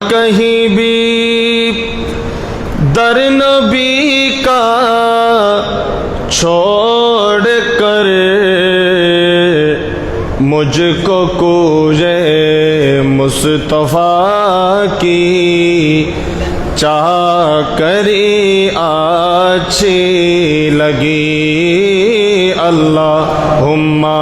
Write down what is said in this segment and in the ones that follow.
कहीं भी दर नबी का छोड़ कर मुझको कूजे मुस्तफ़ा की चाह करी अच्छी लगी अल्लाहुम्मा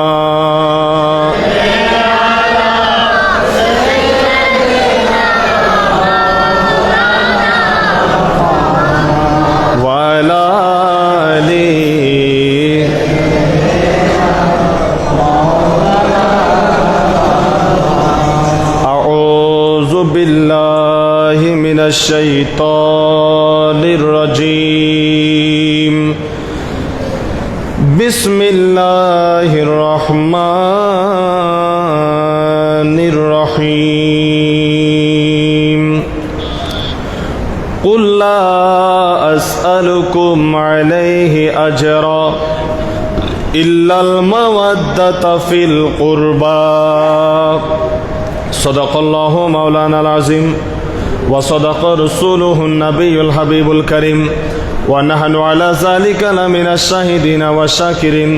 शैतानिर रजीम बिस्मिल्लाहिर रहमानिर रहीम कुल ला अस्अलुकुम अलैहि अजरा इल्लल मवद्दता फिल कुर्बा सदक़ल्लाहु मौलानाल अज़ीम वसदक़ रसूलुहुन नबियुल हबीबुल करीम वनहनु अला ज़ालिका लमिनश शाहिदीन वशाकिरीन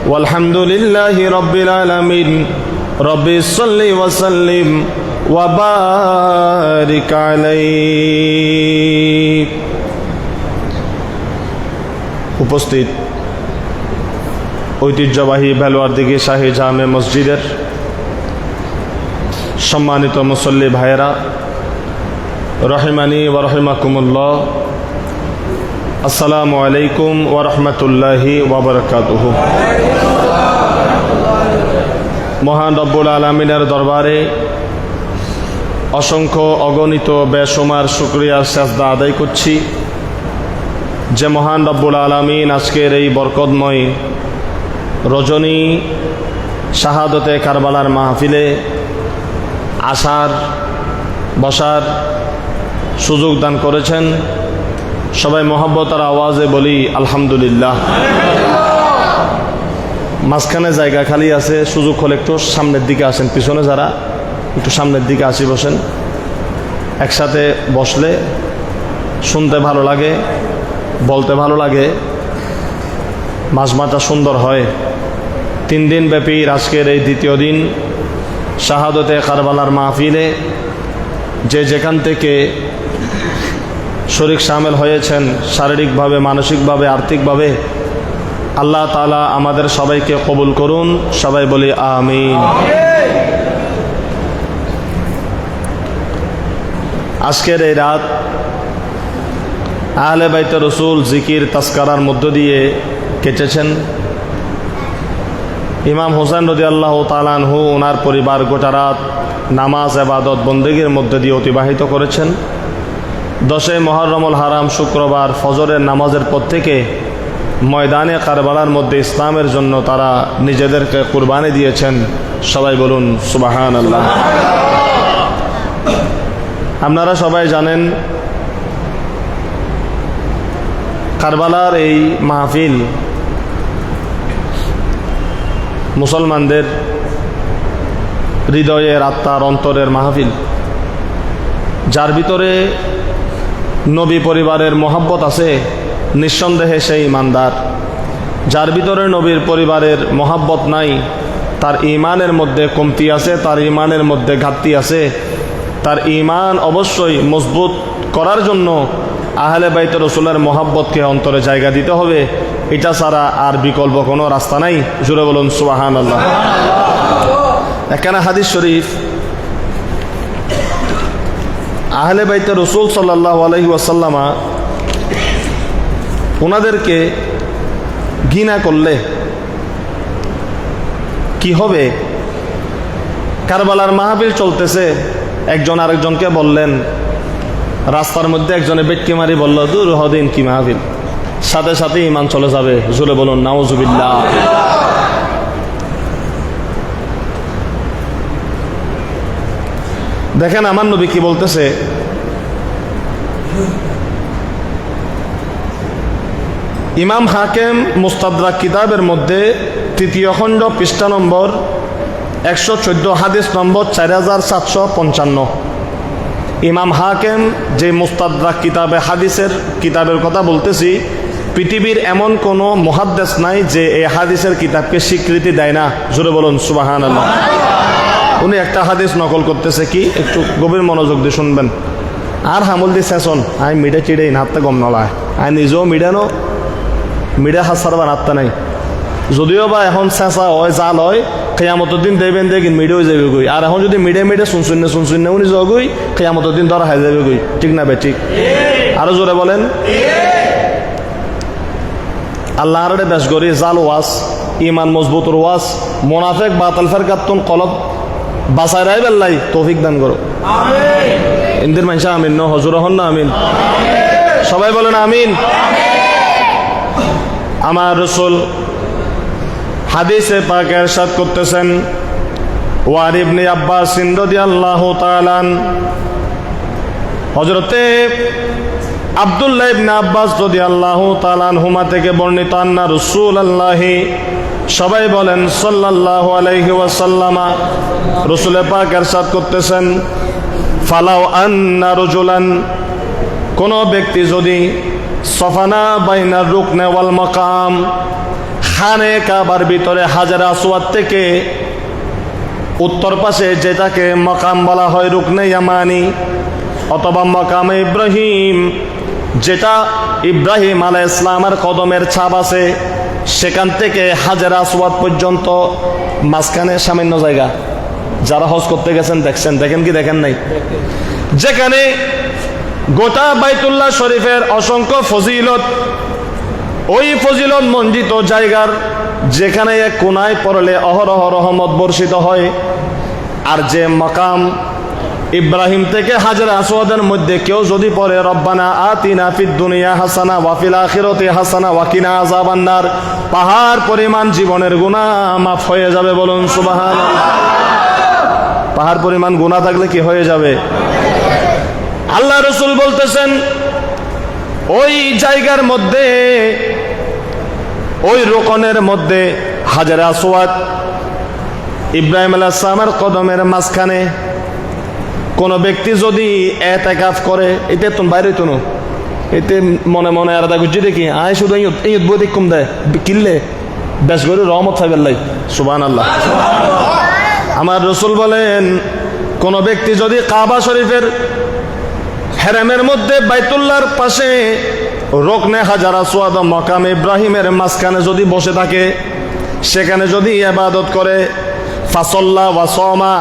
वल्हम्दुलिल्लाहि रब्बिल आलमीन रब्बि सल्लि व सल्लिम व बारिक अलैहि। उपस्थित ঐতিহ্যবাহী বেলোয়ারদিঘি শাহী জামে মসজিদের সম্মানিত মুসল্লি ভাইয়েরা, রহিমানি ওয়া রহিমাকুমুল্লাহ, আসসালামু আলাইকুম ওয়া রাহমাতুল্লাহি ওয়া বারাকাতুহু। মহান রব্বুল আলামিনের দরবারে অসংখ্য অগণিত বেশুমার শুকরিয়ার সাজদা আদায় করছি যে মহান রব্বুল আলামিন আজকের এই বরকতময় রজনী শাহাদতে কারবালার মাহফিলে আসার বসার সুযোগ দান করেছেন। সবাই মহব্বতের আওয়াজে বলি আলহামদুলিল্লাহ। মাঝখানে জায়গা খালি আছে, সুযোগ হলে একটু সামনের দিকে আসেন, পিছনে যারা একটু সামনের দিকে আসি বসেন। একসাথে বসলে শুনতে ভালো লাগে, বলতে ভালো লাগে, মাজমাটা সুন্দর হয়। 3 দিন ব্যাপী আজকের এই দ্বিতীয় দিন শাহাদতে কারবালার মাহফিলে যে যেখান থেকে শরীক শামিল হয়েছেন, শারীরিকভাবে, মানসিকভাবে, আর্থিকভাবে, আল্লাহ তাআলা আমাদের সবাইকে কবুল করুন। সবাই বলি আমিন। আজকের এই রাত আহলে বাইতে রসুল জিকির তাজকারার মধ্য দিয়ে কেটেছেন। ইমাম হোসেন রাদিয়াল্লাহু তাআলা আনহু ওনার পরিবার গোটা রাত নামাজ ইবাদত বন্দেগীর মধ্যে দিয়ে অতিবাহিত করেছেন। 10 মুহররমুল হারাম শুক্রবার ফজরের নামাজের পর থেকে ময়দানে কারবালার মধ্যে ইসলামের জন্য তারা নিজেদেরকে কুরবানি দিয়েছেন। সবাই বলুন সুবহানাল্লাহ। আপনারা সবাই জানেন কারবালার এই মাহফিল মুসলমানদের হৃদয়ের, আত্মার, অন্তরের মাহফিল। যার ভিতরে নবী পরিবারের মহব্বত আছে নিঃসন্দেহে সেই ইমানদার। যার ভিতরে নবীর পরিবারের মহব্বত নাই তার ইমানের মধ্যে কমতি আছে, তার ইমানের মধ্যে ঘাটতি আছে। তার ইমান অবশ্যই মজবুত করার জন্য আহলে বাইত রসুলের মহব্বতকে অন্তরে জায়গা দিতে হবে। এটা ছাড়া আর বিকল্প কোনো রাস্তা নাই। জুড়ে বলুন সুবহানাল্লাহ। এখানে হাদিস শরীফ আহলে বাইতে রসুল সাল্লাল্লাহু আলাইহি ওয়াসাল্লামা ওনাদেরকে ঘৃণা করলে কি হবে? কারবালার মাহফিল চলতেছে, একজন আরেকজনকে বললেন, রাস্তার মধ্যে একজনে বেটকি মারি বলল, দূর হদিন কি মাহফিল, সাথে সাথে ইমান চলে যাবে। জোরে বলুন নাউজুবিল্লাহ। দেখেন আমার নবী কি বলতেছে, ইমাম হাকিম মুস্তাদরাক কিতাবের মধ্যে 3য় খণ্ড পৃষ্ঠা নম্বর 114 হাদিস নম্বর 4755 ইমাম হাকিম যে মুস্তাদরাক কিতাবে হাদিসের কিতাবের কথা বলতেছি, পৃথিবীর এমন কোনো মুহাদ্দিস নাই যে এই হাদিসের কিতাবকে স্বীকৃতি দেয় না। জোরে বলুন সুবহানাল্লাহ। উনি একটা হাদিস নকল করতেছে, কি একটু গভীর মনোযোগ দিয়ে শুনবেন। আর হামুল দি সেশন আই মিডে চিড়ে নাত্তা গম নলায়, আই নিজেও মিডানো মিডে হাসার বা নাত্তা নাই। যদিও বা এখন চেঁচা হয় জাল হয়, কেয়ামতের দিন দেবেন দেখি মিডে হয়ে যাবে গই। আর এখন যদি মিডে মিডে শুনশুন উনি যাও গই, কেয়ামতের দিন ধরা হয়ে যাবে গই। ঠিক না বে ঠিক? আরো জোরে বলেন। আল্লাহর বেশ করি জাল ওয়াজ, ইমান মজবুতর ওয়াজ, মোনাফেক বাতাল ফেরকাতুন কলব বাসায় রাই বেল্লাই তৌফিক দান করো। ইন্দির মানসা আমিন ন হজুর হন না আমিন, সবাই বলেন আমিন। আমার রাসূল হাদিসে পাকে ইরশাদ করতেছেন, ওয়ার ইবনে আব্বাস রাদিয়াল্লাহু তাআলা হযরতে আব্দুল্লাহ ইবনে আব্বাস রাদিয়াল্লাহু তাআলা আনহুমা থেকে বর্ণিত আন্না রাসূলুল্লাহ, সবাই বলেন সাল্লাল্লাহু আলাইহি ওয়াসাল্লাম, রাসূল পাক ইরশাদ করতেছেন, ফালাউ আন্না রাজুলান, কোন ব্যক্তি যদি সফানা বাইনা রুকনে ওয়াল মাকাম, খানে কাবার ভিতরে হাজার আসওয়াদ থেকে উত্তর পাশে যেটাকে মাকাম বলা হয় রুকনে ইয়ামানি অথবা মাকামে ইব্রাহিম, যেটা ইব্রাহিম আলাইহিস সালামের কদমের ছাপ আছে, সেখান থেকে হাজার আসওয়াদ পর্যন্ত মাঝখানে সামান্য জায়গা। যারা হজ করতে গেছেন দেখছেন, দেখেন কি দেখেন নাই? যেখানে গোটা বাইতুল্লাহ শরীফের অসংখ্য ফজিলত, ওই ফজিলত মঞ্জিত জায়গার যেখানে এক কোনায় পড়লে অহরহ রহমত বর্ষিত হয়। আর যে মাকাম ইব্রাহিম থেকে হাজার আসওয়াদের মধ্যে কেউ যদি পড়ে রব্বানা আতিনা ফিদ দুনিয়া হাসানা ওয়া ফিল আখিরাতি হাসানা ওয়া কিনা আযাবান নার, পাহাড় পরিমাণ জীবনের গুনাহ মাফ হয়ে যাবে। বলুন সুবহানাল্লাহ। পাহাড় পরিমাণ গুনাহ থাকলে কি হয়ে যাবে? আল্লাহ রাসূল বলতেছেন, ওই জায়গার মধ্যে, ওই রোকনের মধ্যে হাজার আসওয়াদ ইব্রাহিম আলাইহিস সালামের কদমের মাঝখানে কোন ব্যক্তি যদি এতেকাফ করে, এতে তুমি বাইরে তো এতে মনে মনে আর গুজি দেখি আয় শুধু এই বই কম দেয় কিনলে বেশ করে রহমত ফাইবেল্লাই। সুবহানাল্লাহ। আমার রাসূল বলেন, কোন ব্যক্তি যদি কাবা শরীফের হেরামের মধ্যে বাইতুল্লাহর পাশে রুকনে হাজার আসওয়াদ মাকাম ইব্রাহিমের মাঝখানে যদি বসে থাকে, সেখানে যদি ইবাদত করে, ফাসাল্লা ওয়া সামা,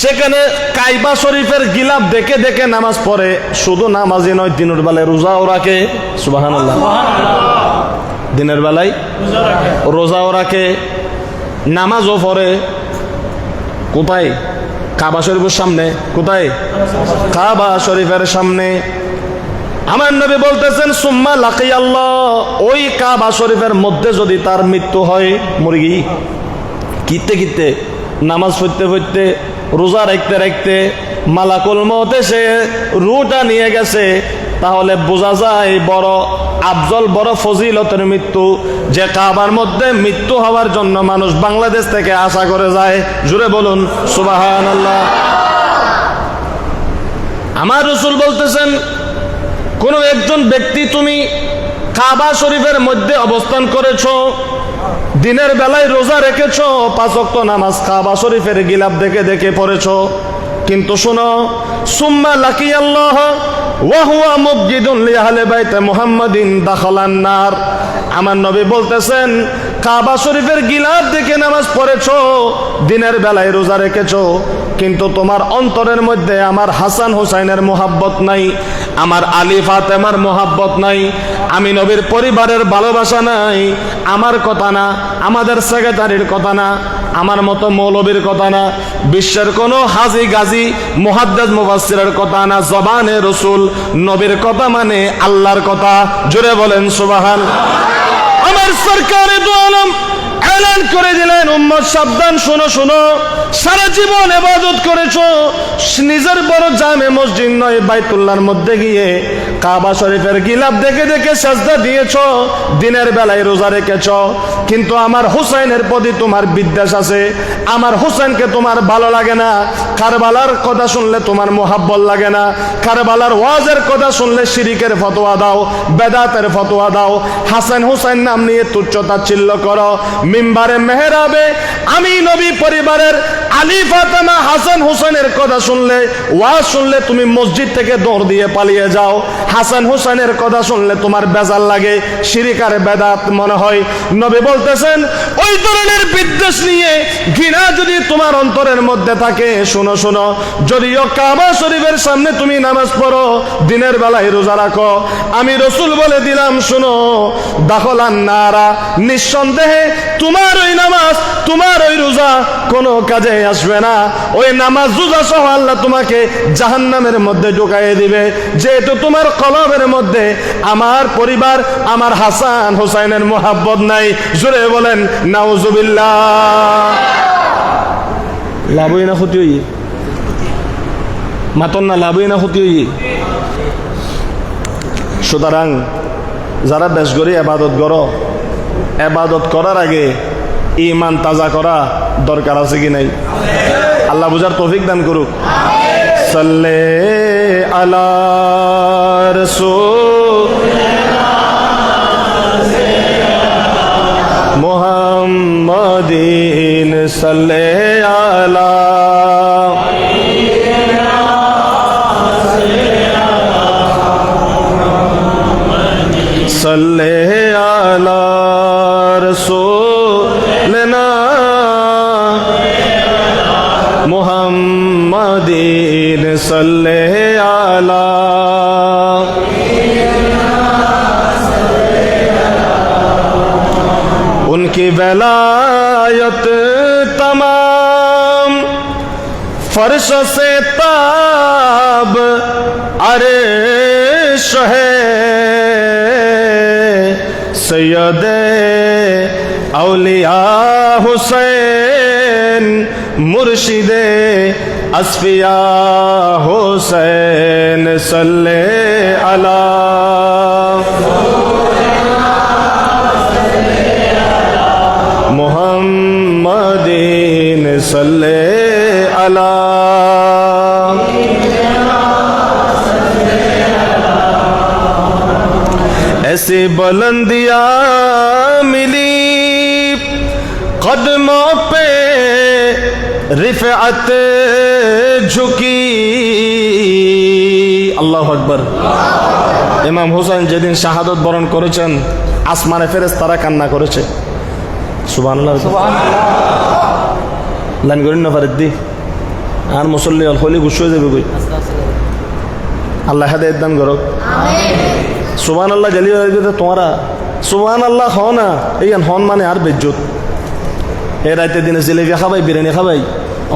সেখানে কাইবা শরীফের গিলাফ দেখে দেখে নামাজ পড়ে, শুধু নামাজই নয় দিনের বেলায় রোজাও রাখে। সুবহানাল্লাহ। দিনের বেলায় রোজাও রাখে, নামাজও পড়ে। কোথায়? কাবা শরীফের সামনে। কোথায়? কাবা শরীফের সামনে। আমার নবী বলতেছেন, সুম্মা লাকিয়াল্লাহ, ওই কাবা শরীফের মধ্যে যদি তার মৃত্যু হয়, মুরগি কিতে কিতে নামাজ পড়তে পড়তে রোজা রাখতে রাখতে মালাকুল মউত এসে রুটা নিয়ে গেছে, তাহলে বোঝা যায় বড় আফজল, বড় ফজিলতের মৃত্যু, যে কাবার মধ্যে মৃত্যু হওয়ার জন্য মানুষ বাংলাদেশ থেকে আশা করে যায়। জুড়ে বলুন সুবহানাল্লাহ। আমার রাসূল বলতেছেন, কোন একজন ব্যক্তি তুমি কাবা শরীফের মধ্যে অবস্থান করেছো, দিনের বেলায় রোজা রেখেছো, 5 ওয়াক্ত নামাজ কাবা শরীফের গিলাফ দেখে দেখে পড়েছো, কিন্তু শোনো, সুম্মা লাকিয়াল্লাহ ওয়া হুয়া মুবজিদুন লিআহলি বাইতে মুহাম্মাদিন দাখালান নার। আমার নবী বলতেছেন, কাবা শরীফের গিলাফ দেখে নামাজ পড়েছো, দিনের বেলায় রোজা রেখেছো, কিন্তু তোমার অন্তরের মধ্যে আমার হাসান হুসাইনের মোহাব্বত নাই, আমার আলী ফাতেমার মোহাব্বত নাই, আমি নবীর পরিবারের ভালোবাসা নাই। আমার কথা না, আমাদের সেক্রেটারির কথা না, আমার মতো মৌলবীর কথা না, বিশ্বের কোনো হাজি গাজী মুহাদ্দিস মুফাসসিরের কথা না, জবানে রাসূল নবীর কথা মানে আল্লাহর কথা। জোরে বলেন সুবহানাল্লাহ। আমার সরকারে দু আলম এলান করে দিলেন, উম্মত সাবধান, শোনো শোনো, সারা জীবন ইবাদত করেছো, নিজের বড় জামে মসজিদ নয় বাইতুল্লাহর মধ্যে গিয়ে কাবা শরীফের গিলাফ দেখে দেখে সাজদা দিয়েছ, দিনের বেলায় রোজা রেখেছ, কিন্তু আমার হুসাইনের প্রতি তোমার বিদ্বেষ আছে, আমার হুসাইনকে তোমার ভালো লাগে না, কারবালার কথা শুনলে তোমার মোহাব্বত লাগে না, কারবালার ওয়াজের কথা শুনলে শিরিকের ফতোয়া দাও, বেদাতের ফতোয়া দাও, হাসান হুসাইন নাম নিয়ে তুচ্ছ তাচ্ছিল্য করো, মিম্বারে মেহরাবে আমি নবী পরিবারের আলী ফাতেমা হাসান হুসাইনের কথা শুনলে, ওয়াজ শুনলে তুমি মসজিদ থেকে দৌড় দিয়ে পালিয়ে যাও, হাসান হুসাইনের কথা শুনলে তোমার বেজাল লাগে, শিরিক আর বেদাত মনে হয়। নবী বলতেছেন ওই ধরনের বিদ্বেষ নিয়ে ঘৃণা যদি তোমার অন্তরের মধ্যে থাকে, শোনো শোনো, যদিও কাবা শরীফের সামনে তুমি নামাজ পড়ো, দিনের বেলায় রোজা রাখো, আমি রসুল বলে দিলাম শোনো, দাখলান নারা, নিঃসন্দেহে তোমার ওই নামাজ তোমার ওই রোজা কোনো কাজে আসবে না, ওই নামাজ রোজা সহ আল্লাহ তোমাকে জাহান্নামের মধ্যে ঢুকাইয়ে দিবে, যেহেতু তোমার কলবের মধ্যে আমার পরিবার আমার হাসান হুসাইনের মোহাব্বত নাই। জোরে বলেন নাউজুবিল্লাহ। লাভই না ক্ষতি হই মাতন না, লাভই না ক্ষতি হই। সুতরাং যারা বেশ করে এবাদত করো, এবাদত করার আগে ইমান তাজা করা দরকার আছে কি নাই? আল্লাহ বুঝার তৌফিক দান করুক। সাল্লে আলা রাসূল মুহাম্মাদিন সাল্লে আলা সাল্লে আলা রাসূলিনা মুহাম্মাদিন সাল্লে আলা। उनकी वलायत तमाम फर्श से ताब अर्श है, सैयद औलिया हुसैन मुर्शिदे अस्फिया हुसैन सल्ले अला। मुहम्मदीन सल्ले अला। ऐसी बुलंदियाँ मिली कदमों पे रिफ़अत झुकी। আল্লাহু আকবার। ইমাম হুসাইন যেদিন শাহাদত বরণ করেছেন, আসমানে ফেরেশতারা কান্না করেছে। সুবহানাল্লাহ সুবহানাল্লাহ। লাইন করেন না ফারিদ্দি আর মুসল্লি অল হলি গুছ হয়ে যাবে কই। আল্লাহ হেদায়েত দান করুক। আমিন। সুবহানাল্লাহ জালি হয়ে গেছে তোমরা। সুবহানাল্লাহ হও না, এই হন মানে আর বেজ্জত। এই রাতে দিনে জিলেবি খাবাই, বিরিয়ানি খাবাই,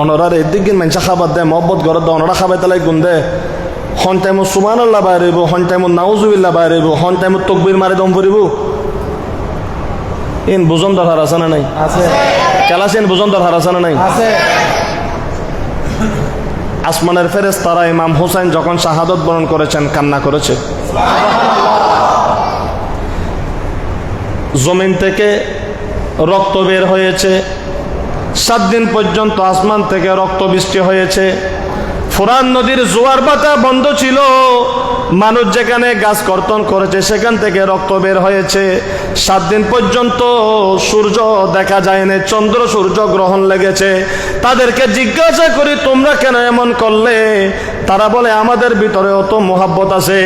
অনরার এদিকে মানুষ খাবার দেয়, মহব্বত ঘর দেয়, অনরা খাবাই তালাই গুণ দেয়। হন টাইমত সুবহানাল্লাহ বাইর হইব, হন টাইমত নাউজুবিল্লাহ বাইর হইব, হন টাইমত তকবীর মারি দম পড়িব। ইন বুজন দরকার আছে না নাই? আছে। কেলাসিন বুজন দরকার আছে না নাই? আছে। আসমানের ফেরেশতারা ইমাম হুসাইন যখন শাহাদত বরণ করেছেন কান্না করেছে। জমিন থেকে রক্ত বের হয়েছে, 7 দিন পর্যন্ত আসমান থেকে রক্ত বৃষ্টি হয়েছে। ফুরাত নদীর জোয়ার বাতা বন্ধ ছিল, মানুষ যেখানে গাছ কর্তন করেছে সেখান থেকে রক্ত বের হয়েছে। 7 দিন পর্যন্ত সূর্য দেখা যায়নি, চন্দ্র সূর্য গ্রহণ লেগেছে। তাদেরকে জিজ্ঞাসা করি তোমরা কেন এমন করলে? তারা বলে আমাদের ভিতরে অত মোহাব্বত আছে,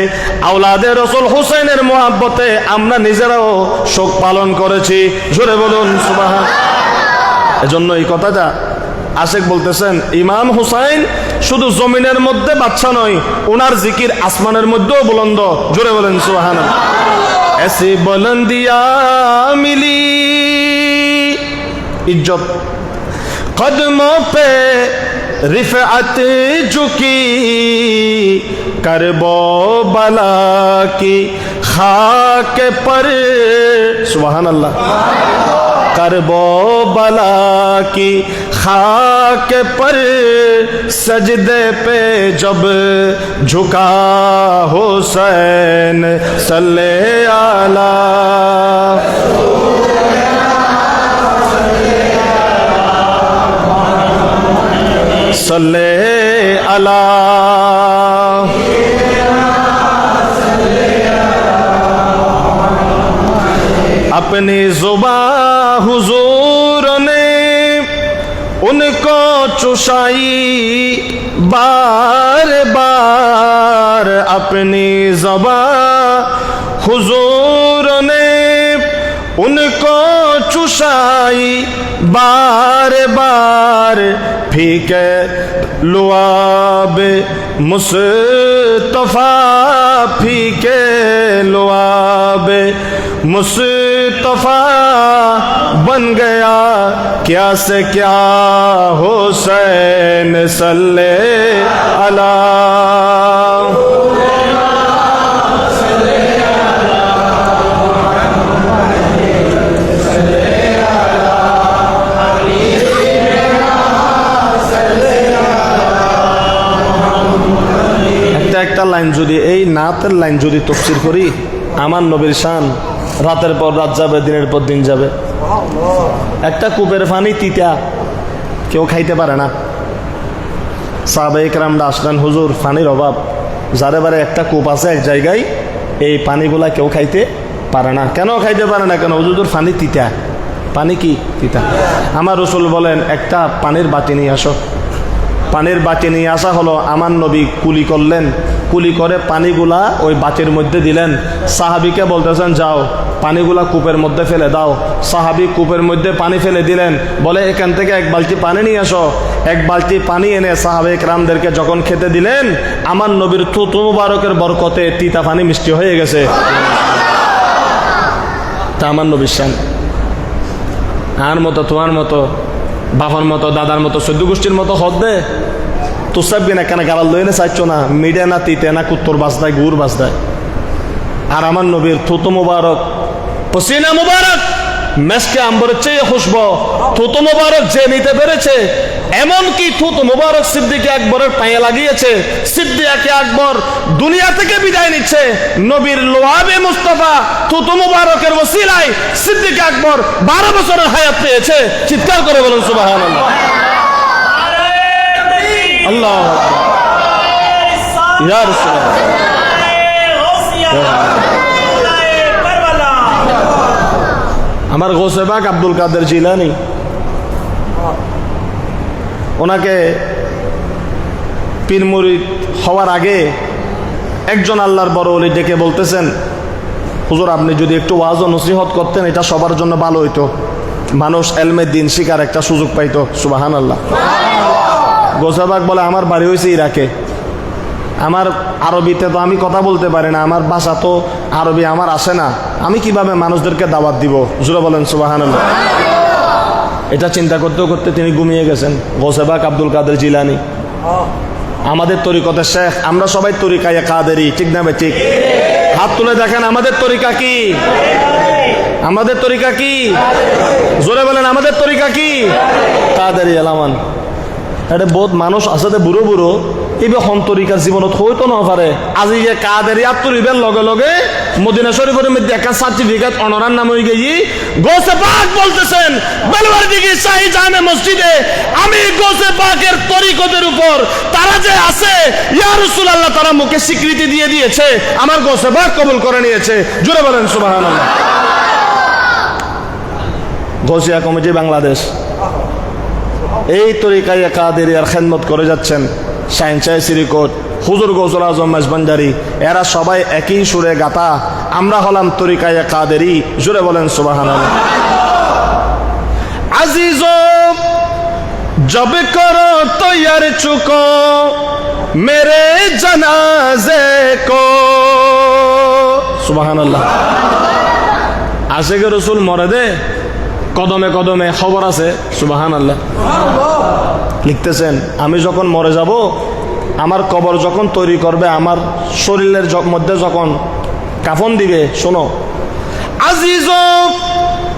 আওলাদে রাসূল হুসাইনের মোহাব্বতে আমরা নিজেরাও শোক পালন করেছি। জোরে বলুন সুবহানাল্লাহ। এজন্য এই কথাটা আশেক বলতেছেন, ইমাম হুসাইন শুধু জমিনের মধ্যে বাচ্চা নয়, ওনার জিকির আসমানের মধ্যেও বুলন্দ। জোরে বলেন সুবহানাল্লাহ। ऐसी बुलंदियाँ मिली इज्जत कदमों पे रिफ़अत झुकी, करबला की खाक पर। सुबहान अल्लाह। करबो बला की खाक पर सजदे पे जब झुका हुसैन सल्ले आला सल्ले अला अपनी जुबां हुजूर ने उनको चुशाई बार बार अपनी जुबां हुजूर ने उनको चुशाई बार बार फीके लुआब मुस्तफा फीके लुआब मुस्तफा बन गया क्या से क्या हुसैन सल्ले अला একটা লাইন যদি এই নাতের লাইন যদি তফসির করি আমার নবীর শান রাতের পর রাত যাবে দিনের পর দিন যাবে একটা কূপের পানি তিতা কেউ খাইতে পারে না সাহাবায়ে কেরামরা আসলেন হুজুর পানির অভাব যারে বারে একটা কূপ আছে এক জায়গায় এই পানিগুলা কেউ খাইতে পারে না কেন খাইতে পারে না কেন হুজুর পানি তিতা পানি কি তিতা আমার রাসূল বলেন একটা পানির বাটি নিয়ে আসো পানির বাটি নিয়ে আসা হলো আমার নবী কুলি করলেন কুলি করে পানিগুলা ওই বাটির মধ্যে দিলেন সাহাবীকে বলতেছেন যাও পানিগুলা কূপের মধ্যে ফেলে দাও সাহাবী কূপের মধ্যে পানি ফেলে দিলেন বলে এখান থেকে এক বালতি পানি নিয়ে আসো এক বালতি পানি এনে সাহাবায়ে কেরামদেরকে যখন খেতে দিলেন আমার নবীর থুতু মুবারকের বরকতে তিতা পানি মিষ্টি হয়ে গেছে তা আমার নবীর শান আর মতো তোমার মতো বাবার মতো দাদার মতো চোদ্দ গোষ্ঠীর মতো হদ দে তো সব না কেন গালাল লইনে চাইছ না মিডে না তিতে না কুত্তর বাজদায় গুড় বাজদায় আর আমার নবীর থুতু মুবারক পসিনা মুবারক মেসকে আম্বরের চেয়ে খুশবু থুতু মুবারক যে নিতে পেরেছে এমনকি থুতু মুবারক সিদ্দিক আকবরের পায়ে লাগিয়েছে সিদ্দিক আকবর দুনিয়া থেকে বিদায় নিচ্ছে নবীর লোয়াবে মুস্তাফা থুতু মুবারকের ওসিলায় সিদ্দিক আকবর 12 বছরের হায়াত পেয়েছে চিৎকার করে বলুন সুবহানাল্লাহ আল্লাহ ইয়া রাসূলুল্লাহ আমার গৌসে পাক আব্দুল কাদের জিলানী ওনাকে পীর মুরিদ হওয়ার আগে একজন আল্লাহর বড় ওলি ডেকে বলতেছেন হুজুর আপনি যদি একটু ওয়াজ ও নসিহত করতেন এটা সবার জন্য ভালো হইতো মানুষ এলমে দিন শিকার একটা সুযোগ পাইতো সুবহানাল্লাহ গৌসে পাক বলে আমার বাড়ি হয়েছে ইরাকে আমার আরবিতে তো আমি কথা বলতে পারি না আমার ভাষা তো আরবি আমার আসে না আমি কিভাবে মানুষদেরকে দাওয়াত দিব জোরে বলেন সুবহানাল্লাহ এটা চিন্তা করতে করতে তিনি ঘুমিয়ে গেছেন গৌসে পাক আব্দুল কাদের জিলানী আমাদের তরিকতের শেখ আমরা সবাই তরিকায়ে কাদেরি ঠিক না ভাই ঠিক হাত তুলে দেখেন আমাদের তরিকা কি আমাদের তরিকা কি জোরে বলেন আমাদের তরিকা কি কাদেরি এলামান এটা বহুত মানুষ আছে বুড়ো বুড়ো এইবে তরিকার জীবনত হইতো না পারে আজি যে কাদেরি আত্মরিবের লগে লগে মদিনা শরীফের মধ্যে একটা সার্টিফিকেট অনরার নাম হয়ে গিয়ে গৌসে পাক বলতেছেন বেলওয়ার দিকে শাহী জামে মসজিদে আমি গৌসে পাকের তরিকতের উপর তারা যে আছে ইয়া রাসূলুল্লাহ তারা মুখে স্বীকৃতি দিয়ে দিয়েছে আমার গৌসে পাক কবুল করে নিয়েছে জোরে বলেন সুবহানাল্লাহ গৌসিয়া কমিটি বাংলাদেশ এই তরিকায়ে কাদেরিয়ার খেদমত করে যাচ্ছেন শাহিন শাহ শ্রীকোট হুজুর গৌসুল আজম মেজবান্ডারি এরা সবাই একই সুরে গাতা আমরা হলাম তরিকায়ে কাদেরি জোরে বলেন সুবহানাল্লাহ আজিজো জব করো তৈয়ার চুকো মেরে জানাজে কো সুবহানাল্লাহ আশিকে রাসূল মরে দে কদমে কদমে খবর আছে সুবহানাল্লাহ লিখতেছেন আমি যখন মরে যাব আমার কবর যখন তৈরি করবে আমার শরীরের মধ্যে যখন কাফন দিবে শোনো আজিজ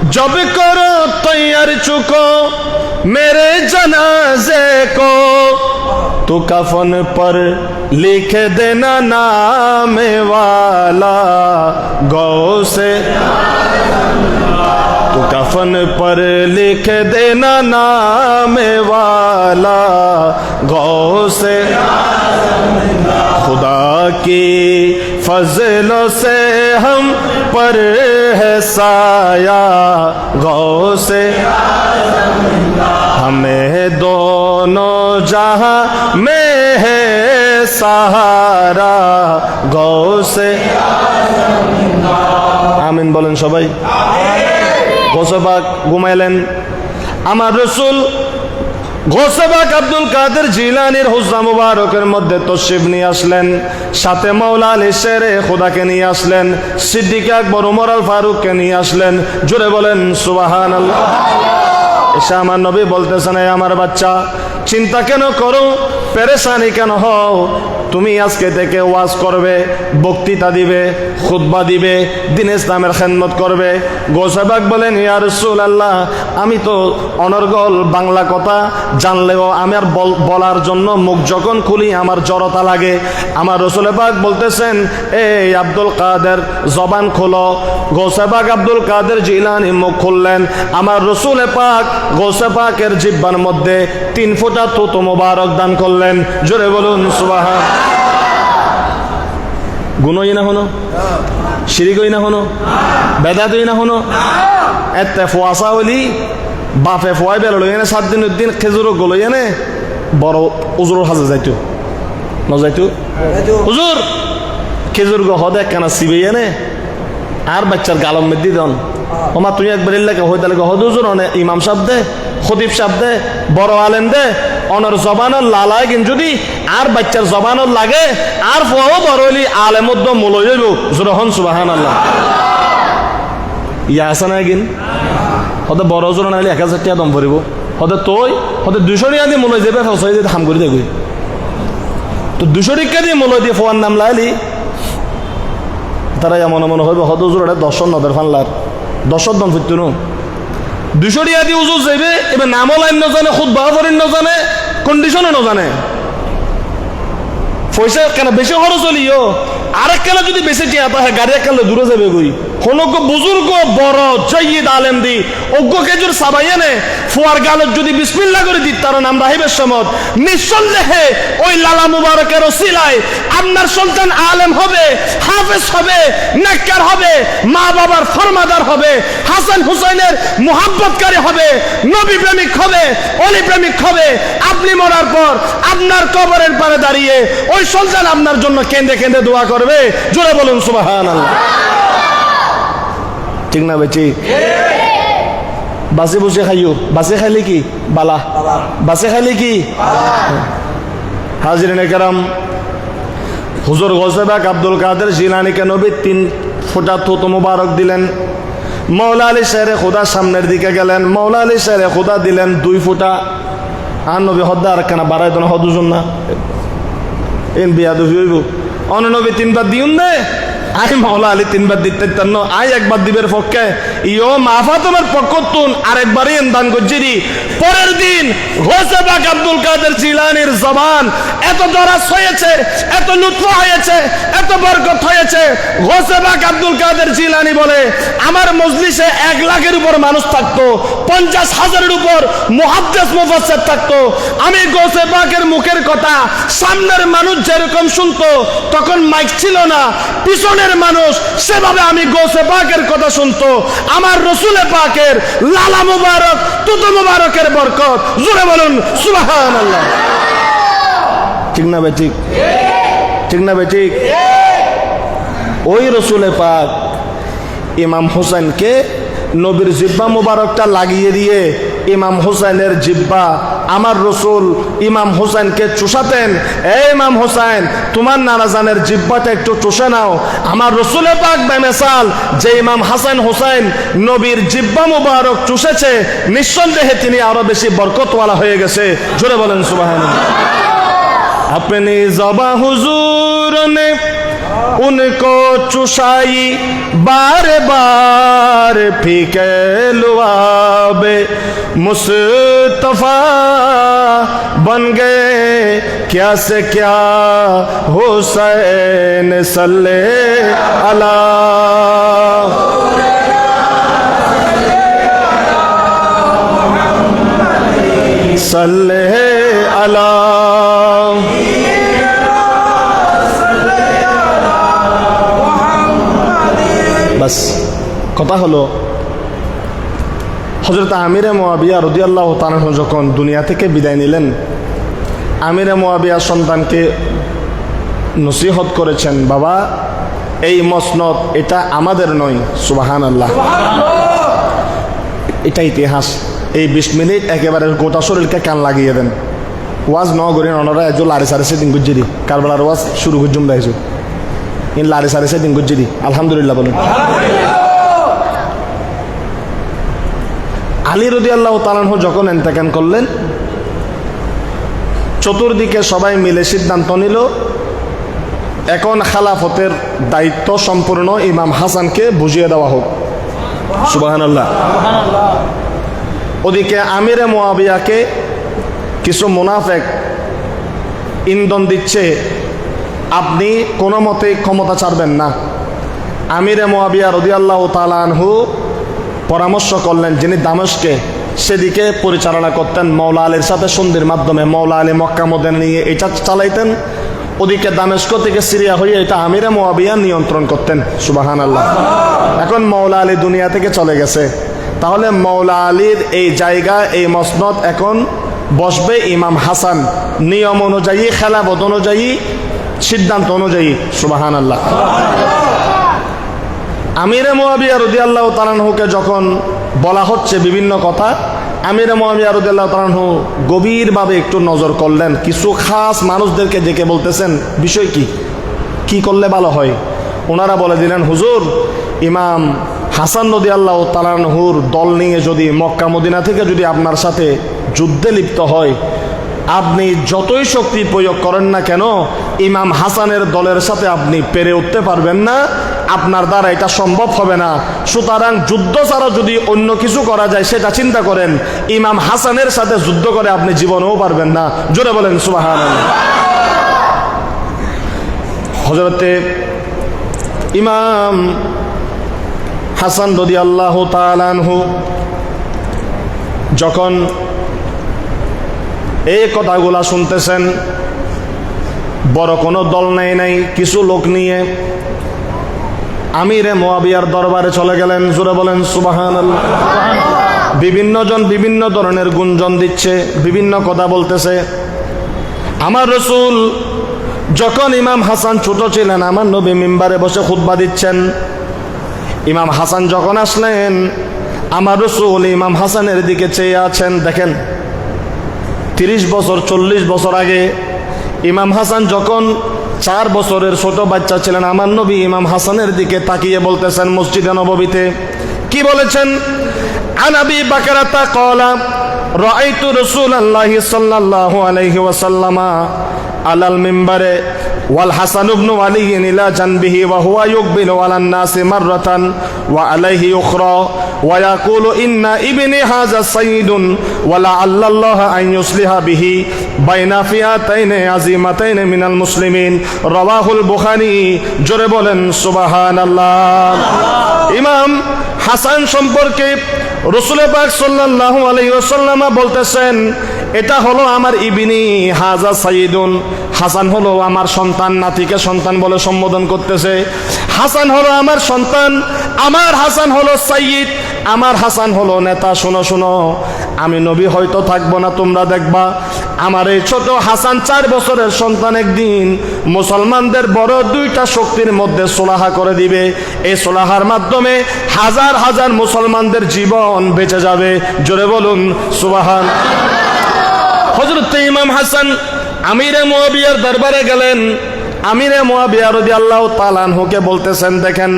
जब करो तैयार चुको मेरे जनाजे को, तो कफन पर लिख देना नाम वाला गौ से, तो कफन पर लिख देना नाम वाला गौ से, खुदा की फजलों से हम पर है साया गौ से, हमें दोनों जहां में है सहारा गौ से। आमीन বলেন সবাই। গৌসে পাক ঘুমাইলেন। আমার রাসূল গৌসে পাক আব্দুল কাদের জিলানীর হুজরা মুবারকের মধ্যে তশরিফ নিয়ে আসলেন, সাথে মাওলা আলী শেরে খোদাকে নিয়ে আসলেন, সিদ্দিক আকবর ওমর আল ফারুককে নিয়ে আসলেন। জোরে বলেন সুবহানাল্লাহ। এসে আমার নবী বলতেছেন, আমার বাচ্চা চিন্তা কেন করো, পেরেশানি কেন হও, তুমি আজকে থেকে ওয়াজ করবে, বক্তৃতা দিবে, খুতবা দিবে, দিন ইসলামের খেদমত করবে। গৌসে পাক বলেন, ইয়া রাসূলুল্লাহ, আমি তো অনর্গল বাংলা কথা জানলেও আমার বলার জন্য মুখ যখন খুলি আমার জড়তা লাগে। আমার রাসূল পাক বলতেছেন, এই আব্দুল কাদের জবান খোলো। গৌসে পাক আব্দুল কাদের জিলানী মুখ খুললেন। আমার রাসূল পাক গৌসে পাকের জিহ্বার মধ্যে 3 ফোঁটা থুতু মোবারক দান করলেন। জোরে বলুন সুবহান। গুণই না হনো, শিরিকই না হনো, বেদাতই না হনো, এতে ফুয়াশা হইলি বাপে ফুয়াই বের লই এনে 7 দিন দিন খেজুর গলই এনে বড় উজুরের হাজে যাইতো ন যাইতো হুজুর খেজুর গো হদে কেনা সিবে এনে আর বাচ্চার গালম মেদি দন ওমা তুই একবার ইল্লাকে হই তাহলে হদ হুজুর অনে ইমাম সাহেব দে, খতিব সাহেব দে, বড় আলেম দে, অনর জবানর লালায় কিন যদি আর বাচ্চার জবানর লাগে আর ফুয়াও বড় হইলি আলেম মধ্য মূলই যাইব। জোরহন সুবহানাল্লাহ। ইয়া আছে না কিন হতে বড় জোর নাইলে 1000 টাকা দম ভরিব, হতে তুই হতে 200 টাকা দিয়ে মূলই যাবে, ফসাই দিয়ে হাম করে দেখবি তো 200 টাকা দিয়ে মূলই দিয়ে ফোয়ার নাম লাইলি তারা মনে মনে হইব হত উজুর এটা 10 নদের ফানলার 10 দম ফিরত নো 200 টাকা দিয়ে উজুর যাইবে। এবার নামও লাইন ন জানে, খুতবা পড়েন ন জানে, কন্ডিশনও ন জানে, পয়সা কেন বেশি খরচ হলিও আরেক কেন যদি বেশি টিয়া তা গাড়ি এক কালে দূরে যাবে গই হনক বুজুর্গ বড় জয়িদ আলেম দি অজ্ঞ কেজুর সাবাইয়ে নে ফুয়ার গালত যদি বিসমিল্লাহ করে দিত তার নাম রাহিবের সমত নিঃসন্দেহে ওই লালা মুবারকের ওসিলায় আপনার সন্তান আলেম হবে, হাফেজ হবে, নেককার হবে, মা বাবার ফরমাদার হবে, হাসান হুসাইনের মুহাব্বতকারী হবে, নবী প্রেমিক হবে, অলি প্রেমিক হবে। আপনি মরার পর আপনার কবরের পারে দাঁড়িয়ে ওই সন্তান আপনার জন্য কেঁদে কেঁদে দোয়া করবে। জোরে বলুন সুবহানাল্লাহ। ঠিক না বেচি? বাসে বসে খাইও, বাসে খাইলে কি বালা, বাসে খাইলে কি হাজিরিনে কেরাম। হুজুর গৌসে পাক আব্দুল কাদের জিলানীকে নবী 3 ফোঁটা থুতু মুবারক দিলেন। মাওলা আলী শেরে খোদা সামনের দিকে গেলেন, মাওলা আলী শেরে খোদা দিলেন 2 ফোঁটা। আর নবী হদ্দা আর কেনা বাড়াই তো না হদুজন না এন বিয়া দুই হইব অন্য নবী 3 বার দিউন দে আই মাওলা আলী 3 বার দিতে তন্ন আই একবার দিবের পক্ষে ইও মাফা তোমার পক্ষতুন আরেকবারই দান করছিরি। পরের দিন গৌসে পাক আব্দুল কাদের জিলানীর জবান এত দরাজ হয়েছে, এত লুৎফা হয়েছে, এত বরকত হয়েছে। গৌসে পাক আব্দুল কাদের জিলানী বলে আমার মজলিসে 1 লাখের উপর মানুষ থাকতো, 50,000-এর উপর মুহাদ্দিস মুফাসসির থাকতো। আমি গৌসে পাকের মুখের কথা সামনের মানুষ যেরকম শুনতো, তখন মাইক ছিল না, পিছনের মানুষ সেভাবে আমি গৌসে পাকের কথা শুনতো। আমার রাসূল পাকের লালা মুবারক তুতু মুবারকের বরকত। জোরে বলুন সুবহানাল্লাহ। ঠিক না ভাই? ঠিক ঠিক না ভাই? ঠিক। ওই রাসূল পাক ইমাম হোসেনকে নবীর জিব্বা মুবারকটা লাগিয়ে দিয়ে ইমাম হোসেনের জিব্বা আমার রাসূল ইমাম হোসেনকে চুষাতেন। এই ইমাম হোসেন তোমার নানাজানের জিব্বাটা একটু চুষে নাও। আমার রাসূল পাক বেমিসাল যে ইমাম হাসান হোসেন নবীর জিব্বা মুবারক চুষেছে, নিঃসন্দেহে তিনি আরো বেশি বরকতওয়ালা হয়ে গেছে। জোরে বলেন সুবহানাল্লাহ। अपनी ज़बां हुजूर ने उनको चुसाई बार बार फीके लुआबे मुस्तफा बन गए क्या से क्या हुसैन सल्ले अला सल्ले अला बस কথা হলো হযরত আমিরে মুয়াবিয়া রাদিয়াল্লাহু তাআলা যখন দুনিয়া থেকে বিদায় নিলেন আমিরে মুয়াবিয়ার সন্তানকে নসিহত করেছেন বাবা এই মসনদ এটা আমাদের নয় সুবহানাল্লাহ এটা ইতিহাস এই 20 মিনিট একেবারে গোটা শরীরকে কান লাগিয়ে দেন ওয়াজ ন করেন ওনারা একজন লাড়ি সাড়ে সেদিন গুজ্জিরি কারবালার ওয়াজ শুরু করজুম দাইছো ইন লাড়ি সাড়ে সেদিন গুজ্জিরি আলহামদুলিল্লাহ বলুন আলী রাদিয়াল্লাহু তাআলা যখন ইন্তেকাল করলেন চতুর্দিকে সবাই মিলে সিদ্ধান্ত নিল এখন খেলাফতের দায়িত্ব সম্পূর্ণ ইমাম হাসানকে বুঝিয়ে দেওয়া হোক সুবহানাল্লাহ ওদিকে আমিরে মুয়াবিয়াকে কিছু মুনাফিক ইন্ধন দিচ্ছে আপনি কোনো মতে ক্ষমতা ছাড়বেন না আমিরে মুয়াবিয়া রাদিয়াল্লাহু তাআলা আনহু পরামর্শ করলেন যিনি দামেস্কে সেদিকে পরিচালনা করতেন মাওলা আলীর সাথে সন্ধির মাধ্যমে মাওলা আলী মক্কা মদিনা নিয়ে এটা চালাইতেন ওদিকে দামেস্ক থেকে সিরিয়া হয়ে এটা আমিরে মুয়াবিয়া নিয়ন্ত্রণ করতেন সুবহানাল্লাহ এখন মাওলা আলী দুনিয়া থেকে চলে গেছে তাহলে মাওলা আলীর এই জায়গা এই মসনদ এখন বসবে ইমাম হাসান নিয়ম অনুযায়ী খেলাফত অনুযায়ী সিদ্ধান্ত অনুযায়ী সুবহানাল্লাহ আমিরে মুয়াবিয়া রাদিয়াল্লাহু তাআলা আনহুকে যখন বলা হচ্ছে বিভিন্ন কথা আমিরে মুয়াবিয়া রাদিয়াল্লাহু তাআলা আনহু গভীরভাবে একটু নজর করলেন কিছু খাস মানুষদেরকে ডেকে বলতেছেন বিষয় কি করলে ভালো হয় ওনারা বলে দিলেন হুজুর ইমাম হাসান রাদিয়াল্লাহু তাআলা আনহুর দল নিয়ে যদি মক্কা মদিনা থেকে যদি আপনার সাথে যুদ্ধে লিপ্ত হয় আপনি যতই শক্তি প্রয়োগ করেন না কেন ইমাম হাসানের দলের সাথে আপনি পেরে উঠতে পারবেন না আপনার দ্বারা এটা সম্ভব হবে না সুতরাং যুদ্ধ ছাড়া যদি অন্য কিছু করা যায় সেটা চিন্তা করেন ইমাম হাসানের সাথে যুদ্ধ করে আপনি জীবনেও পারবেন না জোরে বলেন সুবহানাল্লাহ হযরতে ইমাম হাসান রাদিয়াল্লাহু তাআলা আনহু যখন এই কথাগুলা শুনতেছেন বড় কোনো দল নাই কিছু লোক নিয়ে আমিরে মুয়াবিয়ার দরবারে চলে গেলেন জোরে বলেন সুবহানাল্লাহ বিভিন্ন জন বিভিন্ন ধরনের গুঞ্জন দিচ্ছে বিভিন্ন কথা বলতেছে আমার রাসূল যখন ইমাম হাসান ছোট ছিলেন আমার নবী মিম্বারে বসে খুতবা দিচ্ছেন ইমাম হাসান যখন আসলেন আমার রাসূল ইমাম হাসানের দিকে চেয়ে আছেন দেখেন 30 বছর 40 বছর আগে ইমাম হাসান যখন 4 বছরের ছোট বাচ্চা ছিলেন আমার নবী ইমাম হাসানের দিকে তাকিয়ে বলতেছেন মসজিদে নববীতে কি বলেছেন আন আবি বাকরাতা ক্বালা রাআইতু রাসূলুল্লাহি সাল্লাল্লাহু আলাইহি ওয়াসাল্লামা আলাল মিম্বারে ওয়াল হাসান ইবনু আলী ইলা জানবিহি ওয়া হুয়া ইউকবিলু আলান নাসি মাররাতান ওয়া আলাইহি উখরা ওয়া ইয়াকুলু ইন্না ইবনি হাযা সাইয়্যিদুন ওয়া লাআল্লাল্লাহা আন ইউসলিহা বিহি বাইনা ফিয়াতাইনি আযীমাতাইন মিনাল মুসলিমিন রাওয়াহুল বুখারী জোরে বলেন সুবহানাল্লাহ ইমাম হাসান সম্পর্কে রাসূল পাক সাল্লাল্লাহু আলাইহি ওয়াসাল্লাম বলতেছেন এটা হলো আমার ইবনি হাযা সাইয়্যিদুন হাসান হলো আমার সন্তান নাতিকে সন্তান বলে সম্বোধন করতেছে হাসান হলো আমার সন্তান আমার হাসান হলো সাইয়্যিদ আমার হাসান হলো নেতা শোনো শোনো আমি নবী হয়তো থাকবো না তোমরা দেখবা আমার এই ছোট হাসান 4 বছরের সন্তান একদিন মুসলমানদের বড় দুইটা শক্তির মধ্যে সুলাহা করে দিবে এই সুলাহার মাধ্যমে হাজার হাজার মুসলমানদের জীবন বেঁচে যাবে জোরে বলুন সুবহান হযরত ইমাম হাসান আমিরে মুয়াবিয়ার দরবারে গেলেন আমিরে মুয়াবিয়া রাদিয়াল্লাহু তাআলা আনহুকে বলতেছেন দেখেন